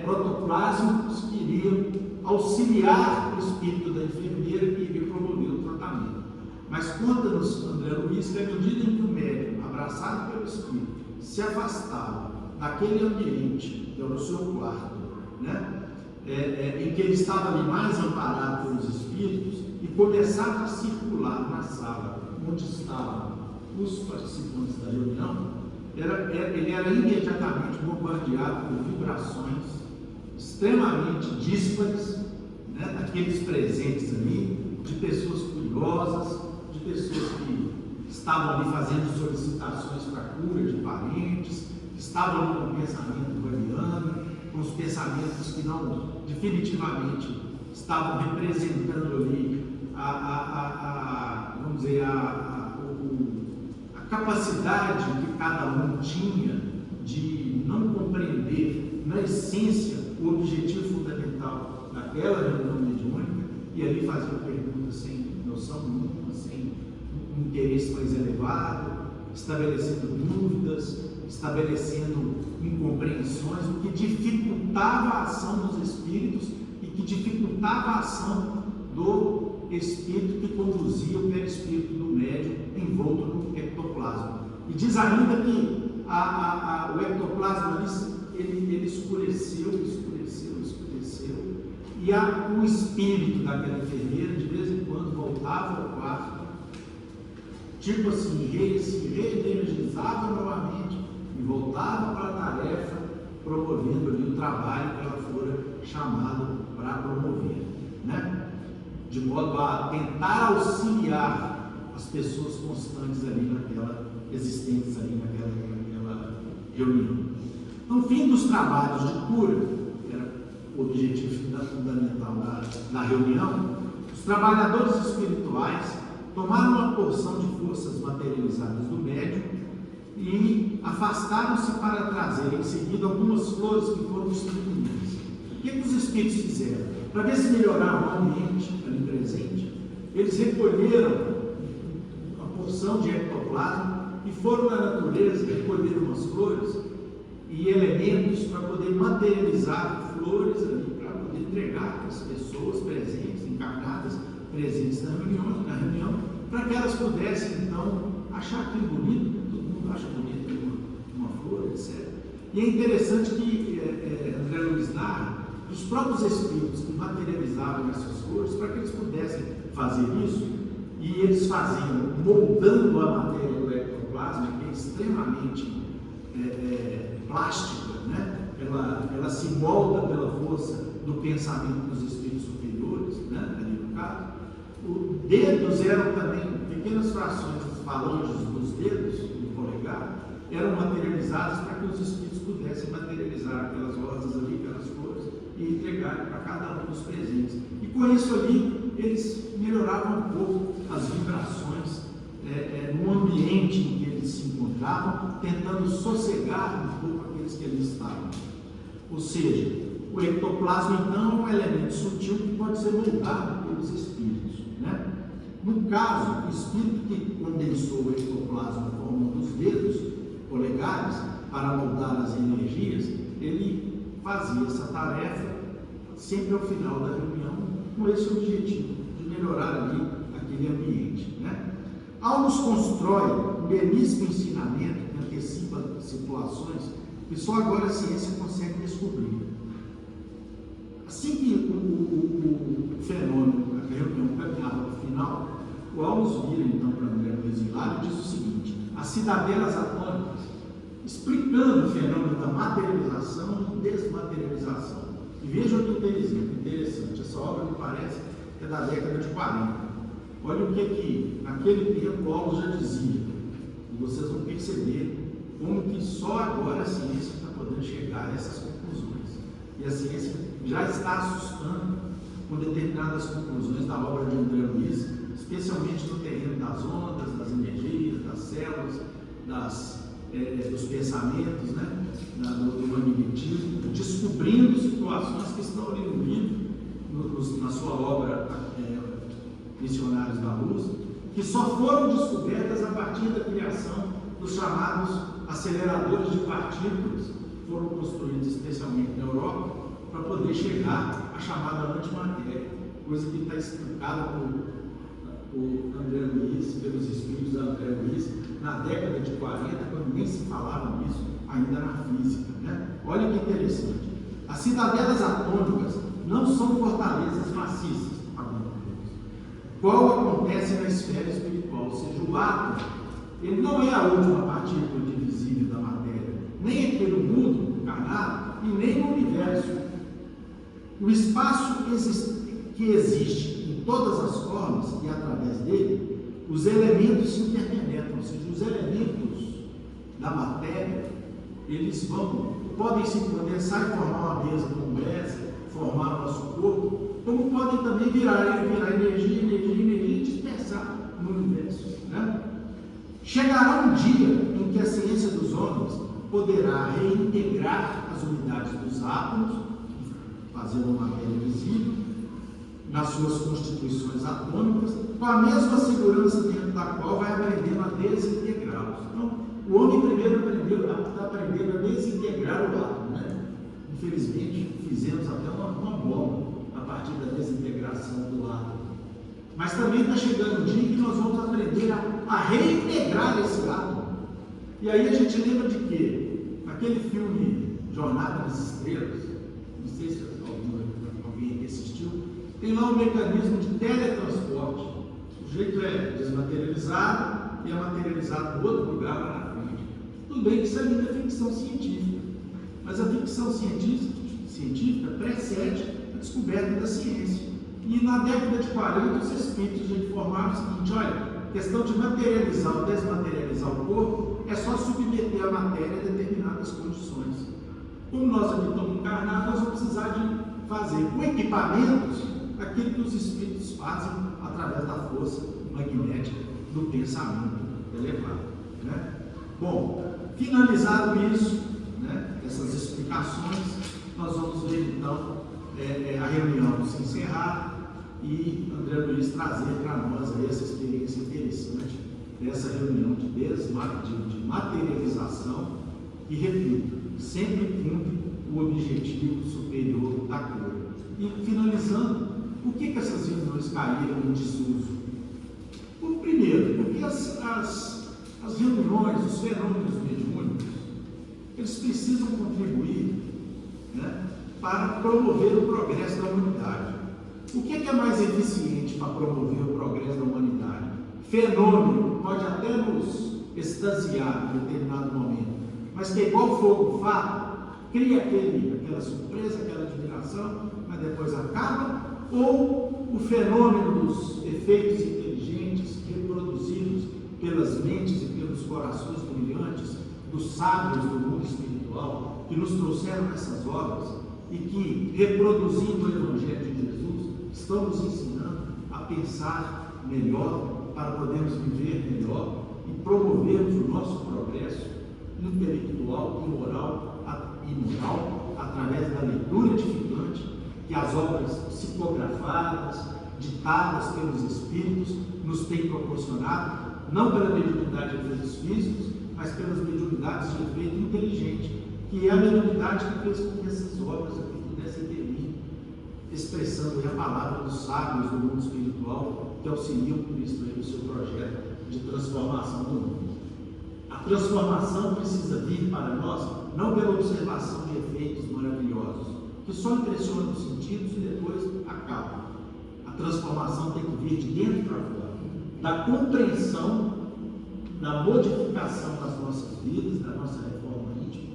protoplásmicos que iriam auxiliar o espírito da enfermeira que iria promover o tratamento. Mas conta-nos André Luiz que à medida em que o médium, abraçado pelo espírito, se afastava daquele ambiente, que era o seu quarto, né? Em que ele estava ali mais amparado pelos espíritos, e começava a circular na sala onde estavam os participantes da reunião, ele era imediatamente bombardeado por vibrações extremamente díspares, né, daqueles presentes ali, de pessoas curiosas, de pessoas que estavam ali fazendo solicitações para cura de parentes, que estavam ali com o pensamento variando, com os pensamentos que não definitivamente estavam representando ali vamos dizer, a capacidade que cada um tinha de não compreender na essência o objetivo fundamental daquela reunião mediúnica, e ali fazer perguntas sem noção nenhuma, sem um interesse mais elevado, estabelecendo dúvidas, estabelecendo incompreensões, o que dificultava a ação dos espíritos e que dificultava a ação do espírito que conduzia o perispírito do médium envolto no ectoplasma. E diz ainda que o ectoplasma ele escureceu, e o espírito daquela enfermeira de vez em quando voltava ao quarto, tipo assim, se reenergizava novamente e voltava para a tarefa, promovendo ali o trabalho que ela fora chamada para promover, né? De modo a tentar auxiliar as pessoas constantes ali existentes ali naquela reunião. No fim dos trabalhos de cura, o objetivo fundamental da reunião, os trabalhadores espirituais tomaram uma porção de forças materializadas do médium e afastaram-se para trazer em seguida algumas flores que foram distribuídas. O que os espíritos fizeram? Para ver se melhorava o ambiente ali presente, eles recolheram uma porção de ectoplasma e foram na natureza recolher umas flores e elementos para poder materializar flores ali, para poder entregar para as pessoas presentes, encarnadas, presentes na reunião, para que elas pudessem então achar aquilo bonito, todo mundo acha bonito uma flor, etc. E é interessante que André Luiz narra os próprios espíritos que materializavam essas flores para que eles pudessem fazer isso, e eles faziam moldando a matéria do ectoplasma, que é extremamente plástica, né? Ela se molda pela força do pensamento dos espíritos superiores, né? Ali no caso. Os dedos eram também pequenas frações, as falanges dos dedos, do polegar, eram materializadas para que os espíritos pudessem materializar aquelas rosas ali, aquelas flores, e entregar para cada um dos presentes. E com isso ali, eles melhoravam um pouco as vibrações no ambiente em que eles se encontravam, tentando sossegar um pouco aqueles que ali estavam. Ou seja, o ectoplasma então é um elemento sutil que pode ser moldado pelos espíritos, né? No caso, o espírito que condensou o ectoplasma em forma dos dedos polegares para moldar as energias, ele fazia essa tarefa sempre ao final da reunião com esse objetivo de melhorar ali aquele ambiente, né? Aulus constrói um belíssimo ensinamento que antecipa situações que só agora a ciência consegue descobrir. Assim que o fenômeno, a reunião caminhava para o final, o Aulus vira então para André Luiz Hilário e diz o seguinte: as cidadelas atômicas, explicando o fenômeno da materialização e desmaterialização. E vejam que interessante, essa obra me parece que é da década de 40. Olha o que naquele tempo Aulus já dizia, e vocês vão perceber como que só agora a ciência está podendo chegar a essas conclusões. E a ciência já está assustando com determinadas conclusões da obra de André Luiz, especialmente no terreno das ondas, das energias, das células, dos pensamentos, né? do magnetismo, descobrindo situações que estão ali no livro, na sua obra Missionários da Luz, que só foram descobertas a partir da criação dos chamados aceleradores de partículas, que foram construídos especialmente na Europa, para poder chegar à chamada antimatéria, coisa que está explicada por André Luiz, pelos espíritos de André Luiz, na década de 40, quando nem se falava nisso, ainda na física, né? Olha que interessante. As cidadelas atômicas não são fortalezas maciças, qual acontece na esfera espiritual, ou seja, o átomo, ele não é a última partícula divisível da matéria, nem aqui no mundo encarnado e nem no universo. O espaço que existe em todas as formas e através dele, os elementos se interpenetram, ou seja, os elementos da matéria, eles podem se condensar e formar uma mesa como essa, formar o nosso corpo, como podem também virar energia e dispersar no universo, né? Chegará um dia em que a ciência dos homens poderá reintegrar as unidades dos átomos, fazer uma matéria visível, nas suas constituições atômicas, com a mesma segurança dentro da qual vai aprendendo a desintegrá-los. Então, o homem primeiro está aprendendo a desintegrar o átomo, né? Infelizmente, fizemos até uma bomba a partir da desintegração do átomo. Mas também está chegando um dia que nós vamos aprender a reintegrar esse átomo. E aí a gente lembra de quê? Aquele filme Jornada nas Estrelas, não sei se alguém assistiu, tem lá um mecanismo de teletransporte. O jeito é desmaterializado e é materializado em outro lugar lá na frente. Tudo bem que isso ainda é ficção científica, mas a ficção científica precede a descoberta da ciência. E na década de 40, os espíritos já informaram o seguinte: olha, a questão de materializar ou desmaterializar o corpo é só submeter a matéria a determinadas condições. Como nós aqui estamos encarnados, nós vamos precisar de fazer com equipamentos aquilo que os espíritos fazem através da força magnética do pensamento elevado, né? Bom, finalizado isso, né, essas explicações, nós vamos ver então a reunião se encerrar e André Luiz trazer para nós aí essa experiência interessante dessa reunião de materialização e, repito, sempre cumpre o objetivo superior da cura. E finalizando, por que essas reuniões caíram em desuso? Primeiro, porque as reuniões, os fenômenos mediúnicos, eles precisam contribuir, né, para promover o progresso da humanidade. O que é mais eficiente para promover o progresso da humanidade? Fenômeno pode até nos extasiar em determinado momento, mas que igual fogo fato, cria aquela surpresa, aquela admiração, mas depois acaba, ou o fenômeno dos efeitos inteligentes reproduzidos pelas mentes e pelos corações brilhantes dos sábios do mundo espiritual que nos trouxeram essas obras e que, reproduzindo o Evangelho de Jesus, estão nos ensinando a pensar melhor para podermos viver melhor e promovermos o nosso progresso intelectual e moral através da leitura edificante que as obras psicografadas, ditadas pelos Espíritos, nos têm proporcionado, não pela mediunidade de efeitos físicos, mas pelas mediunidades de efeito inteligente, que é a mediunidade que fez com que essas obras aqui pudessem intervir, expressando a palavra dos sábios do mundo espiritual que auxiliam Cristo no seu projeto de transformação do mundo. A transformação precisa vir para nós não pela observação de efeitos maravilhosos, que só impressionam os sentidos e depois acabam. A transformação tem que vir de dentro para fora, da compreensão, da modificação das nossas vidas, da nossa reforma íntima,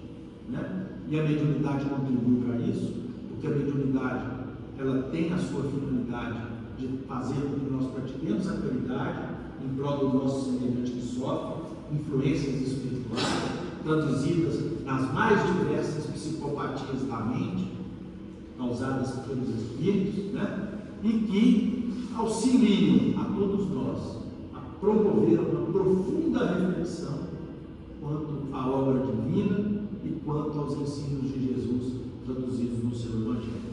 né? E a mediunidade contribui para isso, porque a mediunidade ela tem a sua finalidade de fazer com que nós pratiquemos a caridade em prol do nosso semelhante que sofre, influências espirituais traduzidas nas mais diversas psicopatias da mente, causadas pelos espíritos, né? E que auxiliam a todos nós a promover uma profunda reflexão quanto à obra divina e quanto aos ensinos de Jesus traduzidos no seu Evangelho.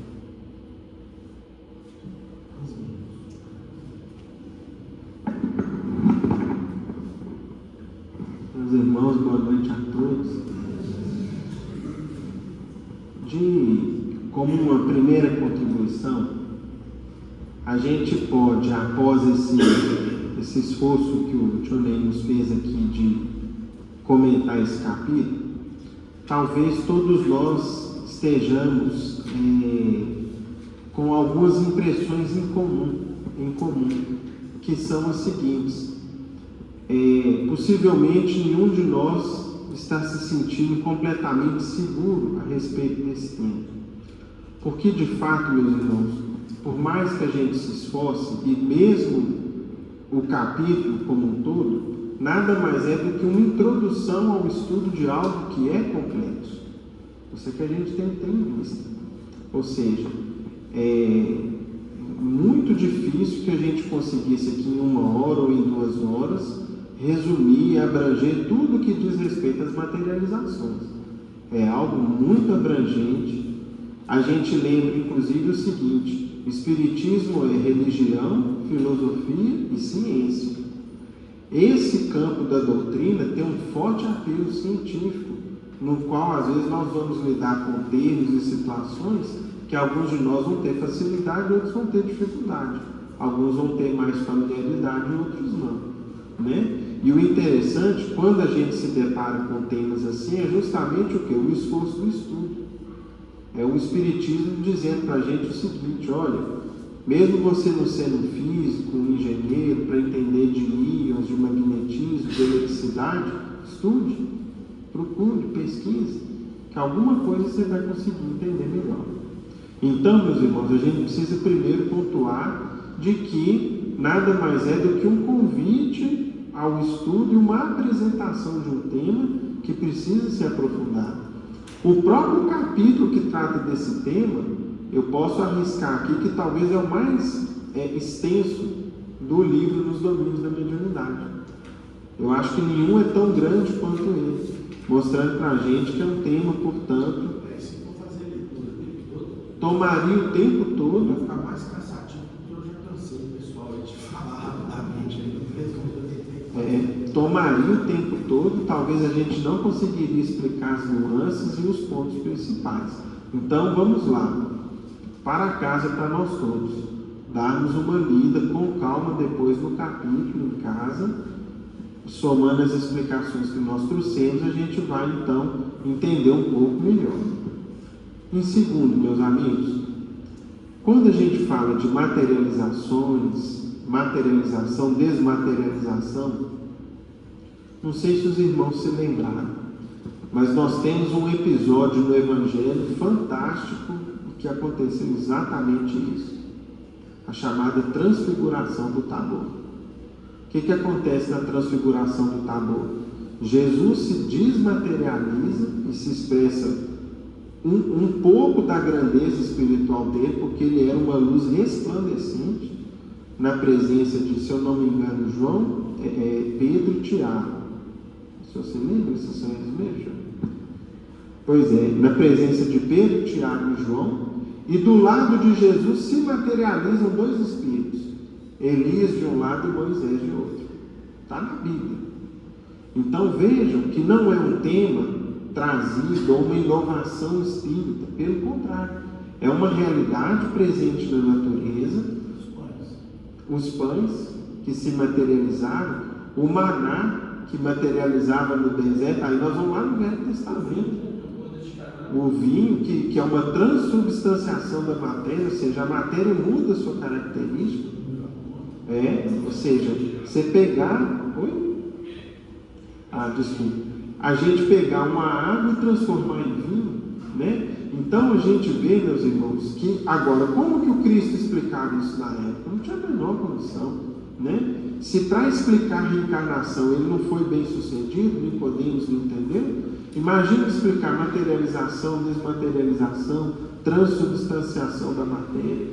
Meus irmãos, boa noite a todos. Como uma primeira contribuição, a gente pode, após esse esforço que o Tionei nos fez aqui de comentar esse capítulo, talvez todos nós estejamos com algumas impressões em comum, que são as seguintes. Possivelmente nenhum de nós está se sentindo completamente seguro a respeito desse tema. Porque, de fato, meus irmãos, por mais que a gente se esforce, e mesmo o capítulo como um todo, nada mais é do que uma introdução ao estudo de algo que é complexo. Isso é que a gente tem que ter em vista. Ou seja, é muito difícil que a gente conseguisse aqui em 1 hora ou em 2 horas resumir e abranger tudo que diz respeito às materializações. É algo muito abrangente. A gente lembra, inclusive, o seguinte: o Espiritismo é religião, filosofia e ciência. Esse campo da doutrina tem um forte apelo científico, no qual, às vezes, nós vamos lidar com termos e situações que alguns de nós vão ter facilidade e outros vão ter dificuldade. Alguns vão ter mais familiaridade e outros não, né? E o interessante, quando a gente se depara com temas assim, é justamente o que? O esforço do estudo. É o Espiritismo dizendo para a gente o seguinte: olha, mesmo você não sendo um físico, um engenheiro, para entender de íons, de magnetismo, de eletricidade, estude, procure, pesquise, que alguma coisa você vai conseguir entender melhor. Então, meus irmãos, a gente precisa primeiro pontuar de que nada mais é do que um convite ao estudo e uma apresentação de um tema que precisa ser aprofundado. O próprio capítulo que trata desse tema eu posso arriscar aqui que talvez é o mais extenso do livro dos domínios da mediunidade. Eu acho que nenhum é tão grande quanto ele, mostrando para a gente que é um tema, portanto, Se for fazer leitura o tempo todo, tomaria o tempo vai todo. ficar mais cansativo, porque eu já cansei o pessoal aí de falar rapidamente aí no texto, como eu tentei. Tomaria o tempo todo, talvez a gente não conseguiria explicar as nuances e os pontos principais. Então vamos lá, para casa para nós todos, darmos uma lida com calma depois no capítulo em casa, somando as explicações que nós trouxemos, a gente vai então entender um pouco melhor. Em segundo, meus amigos, quando a gente fala de materializações, materialização, desmaterialização, não sei se os irmãos se lembraram, mas nós temos um episódio no Evangelho fantástico que aconteceu exatamente isso, a chamada transfiguração do Tabor. O que acontece na transfiguração do Tabor? Jesus se desmaterializa e se expressa um pouco da grandeza espiritual dele, porque ele era uma luz resplandecente na presença de, se eu não me engano, João, Pedro e Tiago. Se você lembra, esses são eles mesmo? Pois é, na presença de Pedro, Tiago e João, e do lado de Jesus se materializam dois espíritos, Elias de um lado e Moisés de outro. Está na Bíblia. Então vejam que não é um tema trazido ou uma inovação espírita, pelo contrário, é uma realidade presente na natureza. Os pães que se materializaram, o maná que materializava no deserto, aí nós vamos lá no Velho Testamento. O vinho, que é uma transubstanciação da matéria, ou seja, a matéria muda a sua característica. Ou seja, você pegar. Desculpa. A gente pegar uma água e transformar em vinho, né? Então a gente vê, meus irmãos, que agora, como que o Cristo explicava isso na época? Não tinha a menor condição, né? Se para explicar a reencarnação ele não foi bem sucedido, Nicodemos não entendeu, imagina explicar materialização, desmaterialização, transubstanciação da matéria.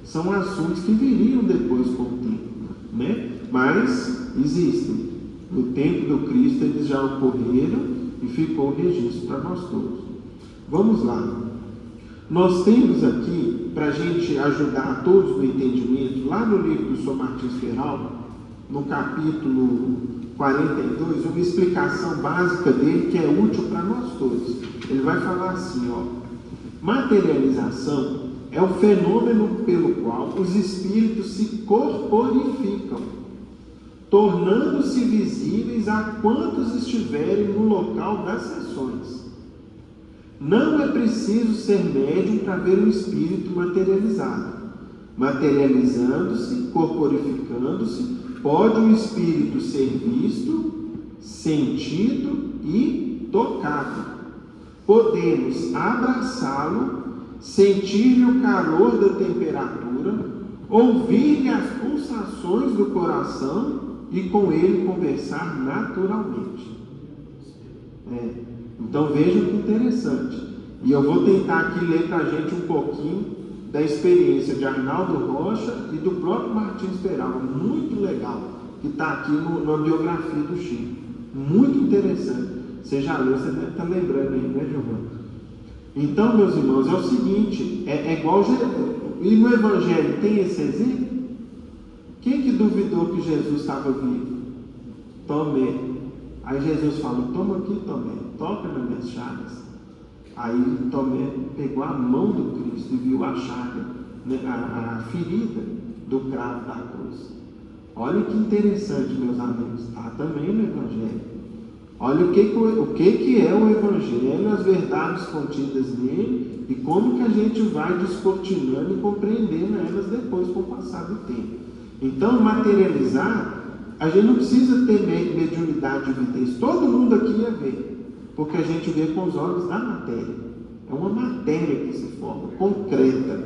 São assuntos que viriam depois com o tempo, né? Mas existem. No tempo do Cristo eles já ocorreram e ficou o registro para nós todos. Vamos lá. Nós temos aqui, para a gente ajudar a todos no entendimento, lá no livro do Sr. Martins Peralta, no capítulo 42, uma explicação básica dele que é útil para nós todos. Ele vai falar assim, materialização é o fenômeno pelo qual os espíritos se corporificam, tornando-se visíveis a quantos estiverem no local das sessões. Não é preciso ser médium para ver um espírito materializado. Materializando-se, corporificando-se, pode um espírito ser visto, sentido e tocado. Podemos abraçá-lo, sentir-lhe o calor da temperatura, ouvir-lhe as pulsações do coração e com ele conversar naturalmente. Então vejam que interessante. E eu vou tentar aqui ler para a gente um pouquinho da experiência de Arnaldo Rocha e do próprio Martins Peralta. Muito legal, que está aqui na biografia do Chico. Muito interessante. Você já leu, você deve estar lembrando aí, né, Giovana? Então, meus irmãos, é o seguinte, é igual Jesus. E no Evangelho tem esse exemplo? Quem que duvidou que Jesus estava vivo? Tomé. Aí Jesus falou, toma aqui, Tomé, toca nas minhas chagas. Aí Tomé pegou a mão do Cristo e viu a chaga, né, a ferida do cravo da cruz. Olha que interessante, meus amigos, está também no Evangelho. Olha o que é o Evangelho, as verdades contidas nele e como que a gente vai descortinando e compreendendo elas depois com o passar do tempo. Então, materializar, a gente não precisa ter mediunidade de evidência. Todo mundo aqui ia ver, porque a gente vê com os olhos da matéria. É uma matéria que se forma, concreta.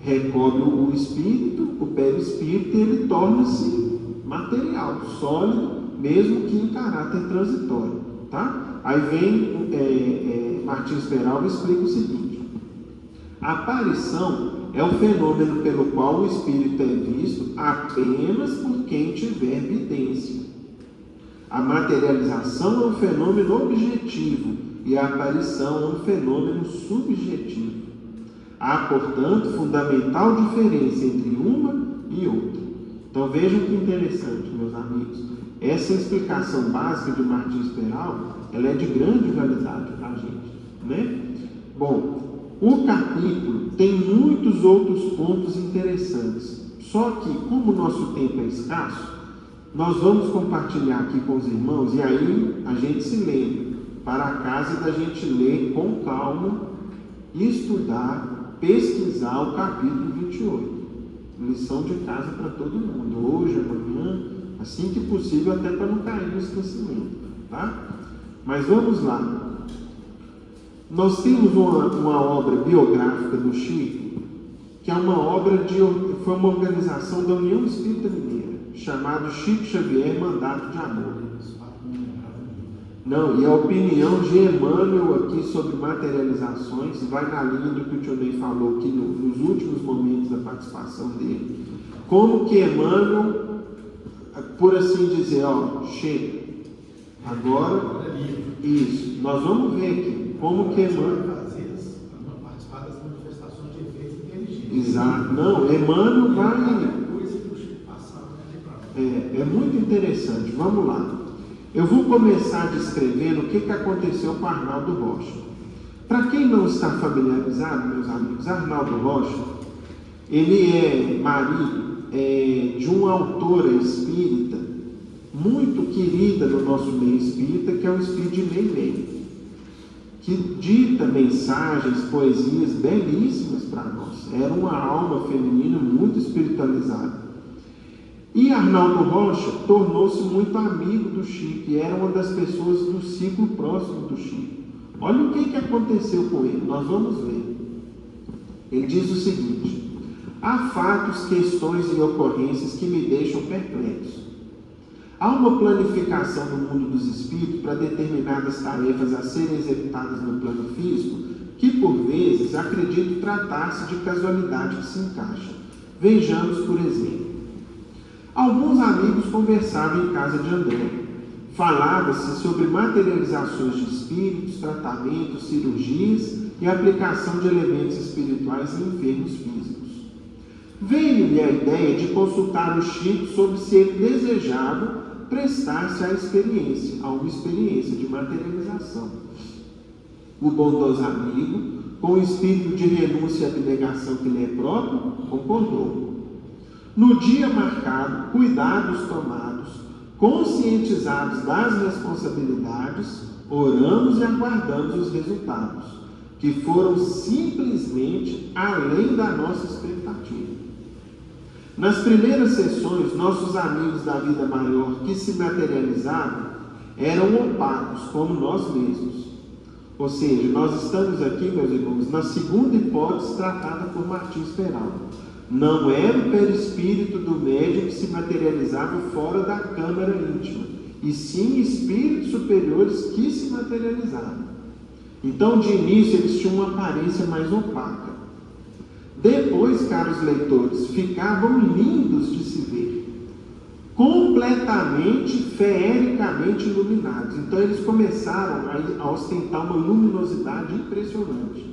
Recobre o espírito, o perispírito, e ele torna-se material, sólido, mesmo que em caráter transitório. Tá? Aí vem Martins Peralta e explica o seguinte: A aparição é o fenômeno pelo qual o espírito é visto apenas por quem tiver evidência. A materialização é um fenômeno objetivo e a aparição é um fenômeno subjetivo. Há, portanto, fundamental diferença entre uma e outra. Então vejam que interessante, meus amigos. Essa explicação básica de Martins Peral, ela é de grande validade para a gente, né? Bom, o capítulo tem muitos outros pontos interessantes. Só que, como o nosso tempo é escasso, nós vamos compartilhar aqui com os irmãos, e aí a gente se lembra, para a casa da gente ler com calma, estudar, pesquisar o capítulo 28. Lição de casa para todo mundo, hoje, amanhã, assim que possível, até para não cair no esquecimento, tá? Mas vamos lá. Nós temos uma obra biográfica do Chico, que é uma obra foi uma organização da União Espírita Mineira, chamado Chico Xavier Mandato de Amor. Não, e a opinião de Emmanuel aqui sobre materializações vai na linha do que o tio Ney falou aqui nos últimos momentos da participação dele. Como que Emmanuel, por assim dizer, chega, agora, isso, nós vamos ver aqui, como que Emmanuel... participar das manifestações de efeitos inteligentes. Exato, não, Emmanuel vai... É muito interessante, vamos lá. Eu vou começar descrevendo o que aconteceu com Arnaldo Rocha. Para quem não está familiarizado, meus amigos, Arnaldo Rocha, ele é marido de uma autora espírita muito querida no nosso meio espírita, que é o espírito de Meimei, que dita mensagens, poesias belíssimas para nós. Era uma alma feminina muito espiritualizada. E Arnaldo Rocha tornou-se muito amigo do Chico e era uma das pessoas do ciclo próximo do Chico. Olha o que aconteceu com ele, nós vamos ver. Ele diz o seguinte: há fatos, questões e ocorrências que me deixam perplexo. Há uma planificação no mundo dos espíritos para determinadas tarefas a serem executadas no plano físico que, por vezes, acredito tratar-se de casualidade que se encaixa. Vejamos, por exemplo. Alguns amigos conversavam em casa de André. Falava-se sobre materializações de espíritos, tratamentos, cirurgias e aplicação de elementos espirituais em enfermos físicos. Veio-lhe a ideia de consultar o Chico sobre se ele desejava prestar-se a uma experiência de materialização. O bondoso amigo, com o espírito de renúncia e abnegação que lhe é próprio, concordou. No dia marcado, cuidados tomados, conscientizados das responsabilidades, oramos e aguardamos os resultados, que foram simplesmente além da nossa expectativa. Nas primeiras sessões, nossos amigos da vida maior que se materializavam eram opacos, como nós mesmos. Ou seja, nós estamos aqui, meus irmãos, na segunda hipótese tratada por Martins Peral. Não era o perispírito do médium que se materializava fora da câmara íntima, e sim espíritos superiores que se materializavam. Então, de início, eles tinham uma aparência mais opaca. Depois, caros leitores, ficavam lindos de se ver, completamente, feericamente iluminados. Então, eles começaram a ostentar uma luminosidade impressionante.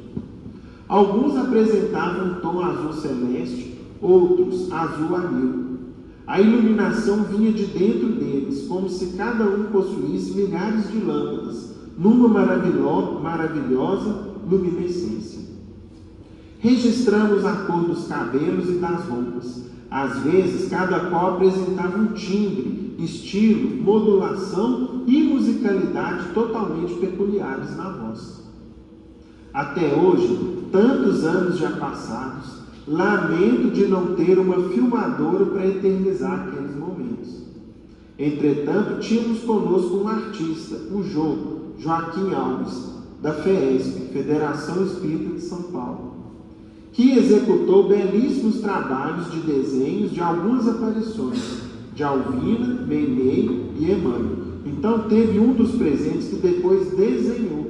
Alguns apresentavam um tom azul celeste, outros azul anil. A iluminação vinha de dentro deles, como se cada um possuísse milhares de lâmpadas, numa maravilhosa luminescência. Registramos a cor dos cabelos e das roupas. Às vezes, cada qual apresentava um timbre, estilo, modulação e musicalidade totalmente peculiares na voz. Até hoje, tantos anos já passados, lamento de não ter uma filmadora para eternizar aqueles momentos. Entretanto, tínhamos conosco um artista, o Joaquim Alves, da FEESP, Federação Espírita de São Paulo, que executou belíssimos trabalhos de desenhos de algumas aparições, de Alvina, Meimei e Emmanuel. Então, teve um dos presentes que depois desenhou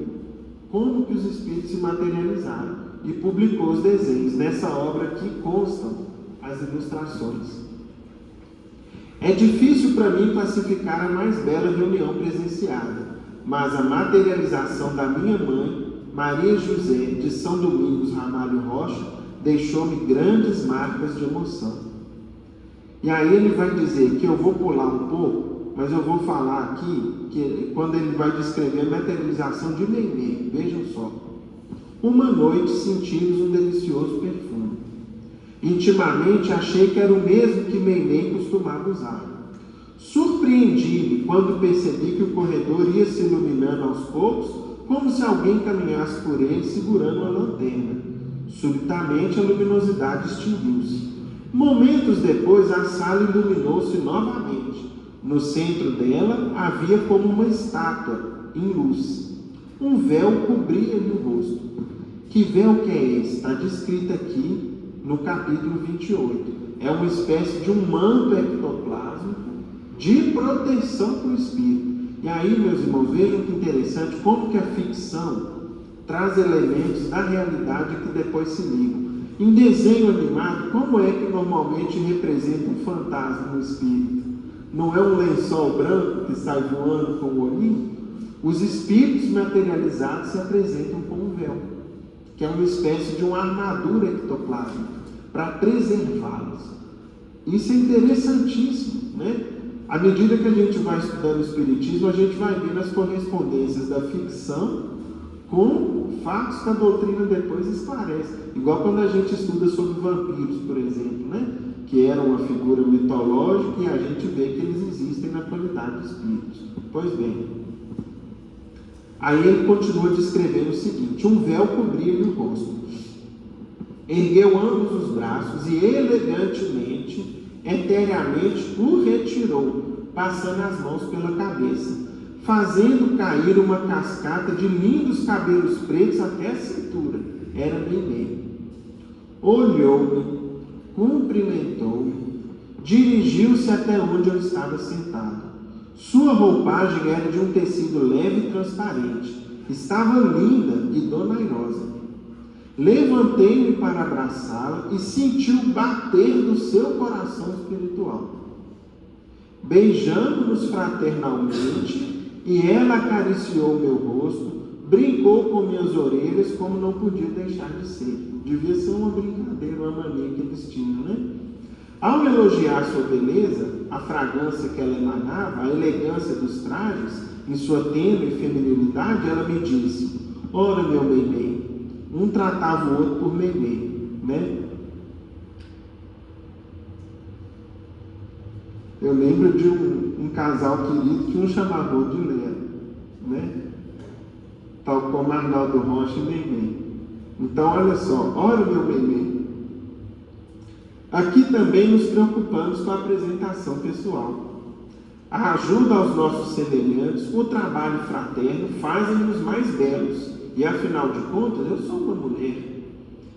como que os espíritos se materializaram. e publicou os desenhos. Nessa obra aqui constam as ilustrações. É difícil para mim classificar a mais bela reunião presenciada, mas a materialização da minha mãe, Maria José de São Domingos Ramalho Rocha, deixou-me grandes marcas de emoção. E aí ele vai dizer que eu vou pular um pouco, mas eu vou falar aqui, que quando ele vai descrever a materialização de Meimei, vejam só. Uma noite sentimos um delicioso perfume. Intimamente achei que era o mesmo que Meimei costumava usar. Surpreendi-me quando percebi que o corredor ia se iluminando aos poucos, como se alguém caminhasse por ele segurando uma lanterna. Subitamente a luminosidade extinguiu-se. Momentos depois a sala iluminou-se novamente. No centro dela havia como uma estátua em luz. Um véu cobria-lhe o rosto. Que véu que é esse? Está descrito aqui no capítulo 28. É uma espécie de um manto ectoplásmico de proteção para o espírito. E aí, meus irmãos, vejam que interessante como que a ficção traz elementos da realidade que depois se ligam. Em desenho animado, como é que normalmente representa um fantasma no espírito? Não é um lençol branco que sai voando com o olhinho? Os espíritos materializados se apresentam com um véu, que é uma espécie de uma armadura ectoplásmica, para preservá-los. Isso é interessantíssimo, né? À medida que a gente vai estudando o Espiritismo, a gente vai vendo as correspondências da ficção com fatos que a doutrina depois esclarece. Igual quando a gente estuda sobre vampiros, por exemplo, né? Que eram uma figura mitológica e a gente vê que eles existem na qualidade de espíritos. Pois bem, aí ele continua descrevendo o seguinte: um véu cobria-lhe o rosto. Ergueu ambos os braços e elegantemente, etereamente, o retirou, passando as mãos pela cabeça, fazendo cair uma cascata de lindos cabelos pretos até a cintura. Era Meimei. Olhou-me, cumprimentou-me, dirigiu-se até onde eu estava sentado. Sua roupagem era de um tecido leve e transparente. Estava linda e donairosa. Levantei-me para abraçá-la e senti o bater do seu coração espiritual. Beijamos-nos fraternalmente e ela acariciou meu rosto, brincou com minhas orelhas como não podia deixar de ser. Devia ser uma brincadeira, uma mania que eles tinham, né? Ao elogiar sua beleza, a fragrância que ela emanava, a elegância dos trajes, em sua tênue feminilidade, ela me disse: ora, meu Meimei. Um tratava o outro por Meimei, né? Eu lembro de um casal querido que um chamava o outro de Lero, né? Tal como Arnaldo Rocha e Meimei. Então, olha só, ora, meu Meimei. Aqui também nos preocupamos com a apresentação pessoal. A ajuda aos nossos semelhantes, o trabalho fraterno fazem-nos mais belos. E afinal de contas, eu sou uma mulher.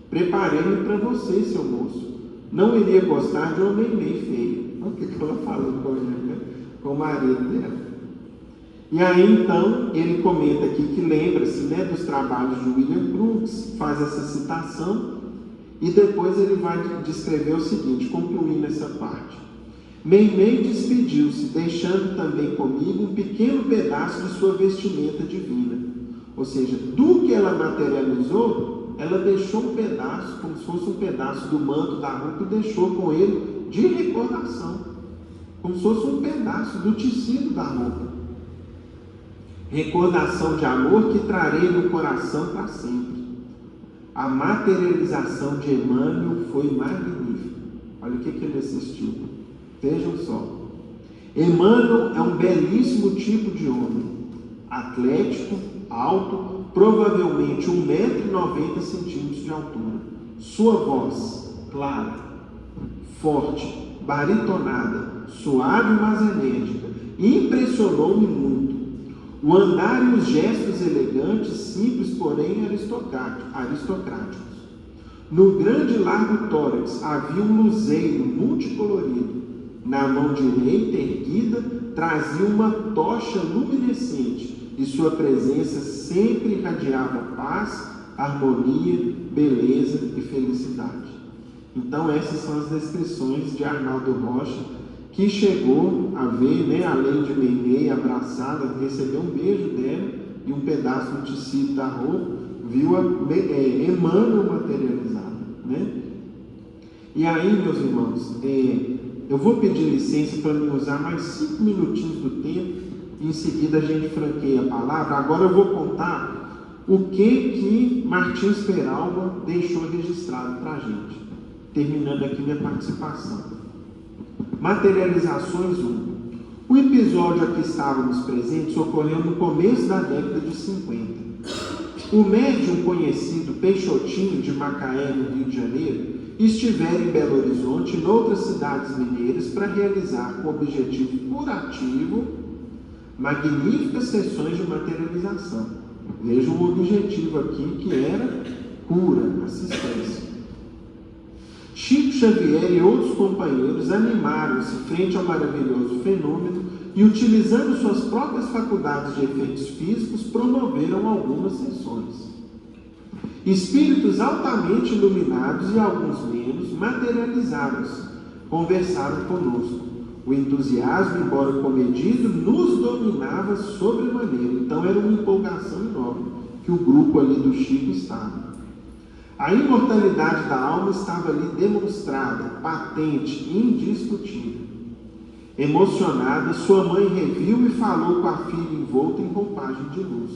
Preparei-me para você, seu moço. Não iria gostar de uma Meimei feia. Olha o que ela falou com ele, né? Com o marido dela. E aí então, ele comenta aqui que lembra-se, né, dos trabalhos de William Crookes, faz essa citação, e depois ele vai descrever o seguinte, concluindo essa parte. Meimei despediu-se, deixando também comigo um pequeno pedaço de sua vestimenta divina. Ou seja, do que ela materializou, ela deixou um pedaço, como se fosse um pedaço do manto da roupa, e deixou com ele de recordação, como se fosse um pedaço do tecido da roupa. Recordação de amor que trarei no coração para sempre. A materialização de Emmanuel foi magnífica. Olha o que ele assistiu. Vejam só. Emmanuel é um belíssimo tipo de homem, atlético, alto, provavelmente 1,90 m de altura. Sua voz, clara, forte, baritonada, suave mas enérgica, impressionou-me muito. O andar e os gestos elegantes, simples, porém aristocráticos. No grande e largo tórax havia um luzeiro multicolorido. Na mão direita, erguida, trazia uma tocha luminescente, e sua presença sempre irradiava paz, harmonia, beleza e felicidade. Então essas são as descrições de Arnaldo Rocha, que chegou a ver, né, além de Meimei abraçada, recebeu um beijo dela e um pedaço do tecido da roupa, viu Emmanuel materializado, né? E aí, meus irmãos, eu vou pedir licença para me usar mais 5 minutinhos do tempo, e em seguida a gente franqueia a palavra. Agora eu vou contar o que Martins Peralva deixou registrado para a gente, terminando aqui minha participação. Materializações 1. O episódio a que estávamos presentes ocorreu no começo da década de 50. O médium conhecido Peixotinho, de Macaé, no Rio de Janeiro, estivera em Belo Horizonte e em outras cidades mineiras para realizar, com objetivo curativo, magníficas sessões de materialização. Vejam o objetivo aqui, que era cura, assistência. Chico Xavier e outros companheiros animaram-se frente ao maravilhoso fenômeno e, utilizando suas próprias faculdades de efeitos físicos, promoveram algumas sessões. Espíritos altamente iluminados e alguns menos materializaram-se, conversaram conosco. O entusiasmo, embora comedido, nos dominava sobremaneira. Então era uma empolgação enorme que o grupo ali do Chico estava. A imortalidade da alma estava ali demonstrada, patente, indiscutível. Emocionada, sua mãe reviu e falou com a filha envolta em roupagem de luz.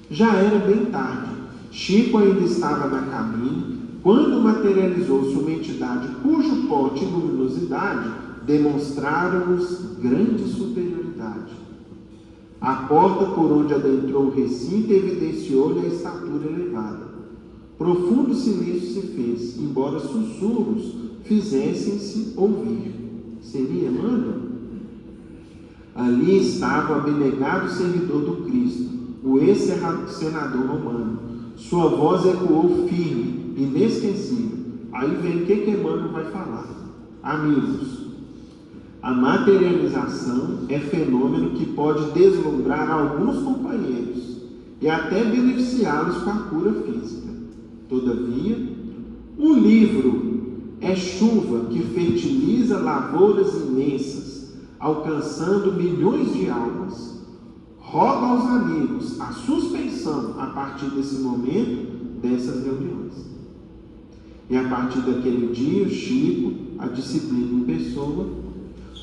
Já era bem tarde. Chico ainda estava na caminho, quando materializou-se uma entidade cujo porte e luminosidade demonstraram-nos grande superioridade. A porta por onde adentrou o recinto evidenciou-lhe a estatura elevada. Profundo silêncio se fez, embora sussurros fizessem-se ouvir. Seria Emmanuel? Ali estava o abnegado servidor do Cristo, o ex-senador romano. Sua voz ecoou firme, inesquecível. Aí vem o que Emmanuel vai falar. Amigos, a materialização é fenômeno que pode deslumbrar alguns companheiros e até beneficiá-los com a cura física. Todavia, o livro é chuva que fertiliza lavouras imensas, alcançando milhões de almas. Rogo aos amigos a suspensão, a partir desse momento, dessas reuniões. E a partir daquele dia, o Chico, a disciplina em pessoa,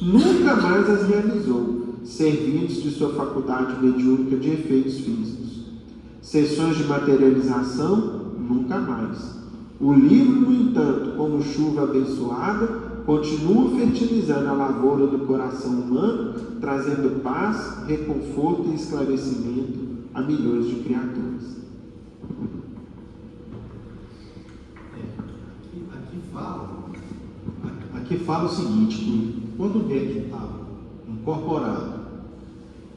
nunca mais as realizou, servindo-se de sua faculdade mediúnica de efeitos físicos. Sessões de materialização, nunca mais. O livro, no entanto, como chuva abençoada, continua fertilizando a lavoura do coração humano, trazendo paz, reconforto e esclarecimento a milhões de criaturas. Aqui fala o seguinte, que quando o médium estava incorporado,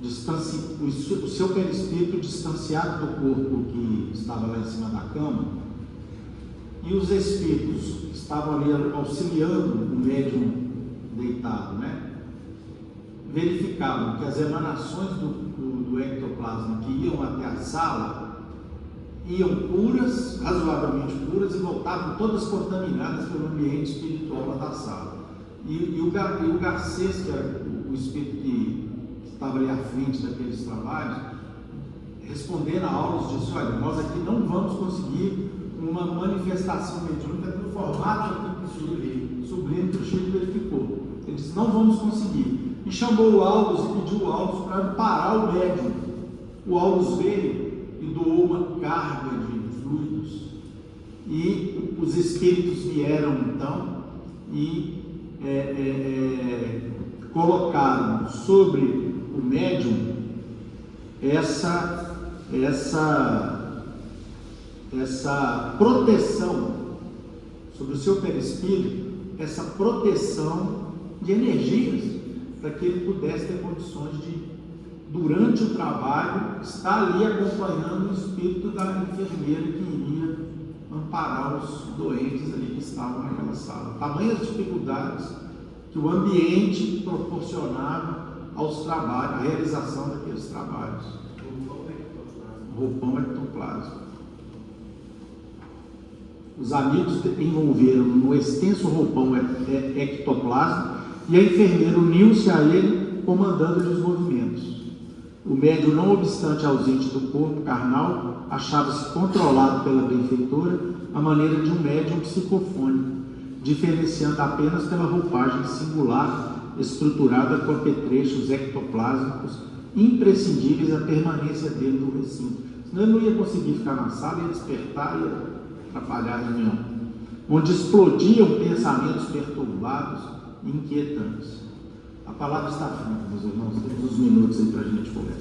o seu perispírito distanciado do corpo que estava lá em cima da cama, e os espíritos estavam ali auxiliando o médium deitado, né? Verificavam que as emanações do ectoplasma que iam até a sala iam puras, razoavelmente puras, e voltavam todas contaminadas pelo ambiente espiritual lá da sala. E o Garcês, que era o espírito que estava ali à frente daqueles trabalhos, respondendo a aulas, disse: olha, nós aqui não vamos conseguir uma manifestação mediúnica no formato aqui que o Sublime do Chico verificou. Ele disse: não vamos conseguir. E chamou o Aulus e pediu o Aulus para parar o médium. O Aulus veio e doou uma carga de fluidos. E os espíritos vieram então e colocaram sobre o médium essa proteção sobre o seu perispírito, essa proteção de energias, para que ele pudesse ter condições de, durante o trabalho, estar ali acompanhando o espírito da enfermeira que iria amparar os doentes ali que estavam naquela sala. Tamanhas dificuldades que o ambiente proporcionava aos trabalhos, a realização daqueles trabalhos. Roupão ectoplasma. Os amigos envolveram no extenso roupão ectoplasma e a enfermeira uniu-se a ele, comandando-lhe os movimentos. O médium, não obstante ausente do corpo carnal, achava-se controlado pela benfeitora à maneira de um médium psicofônico, diferenciando apenas pela roupagem singular, estruturada com apetrechos ectoplásmicos imprescindíveis à permanência dele no recinto. Senão ele não ia conseguir ficar na sala, ia despertar, ia atrapalhar a reunião, onde explodiam pensamentos perturbados e inquietantes. A palavra está franca, meus irmãos, temos uns minutos aí para a gente conversar.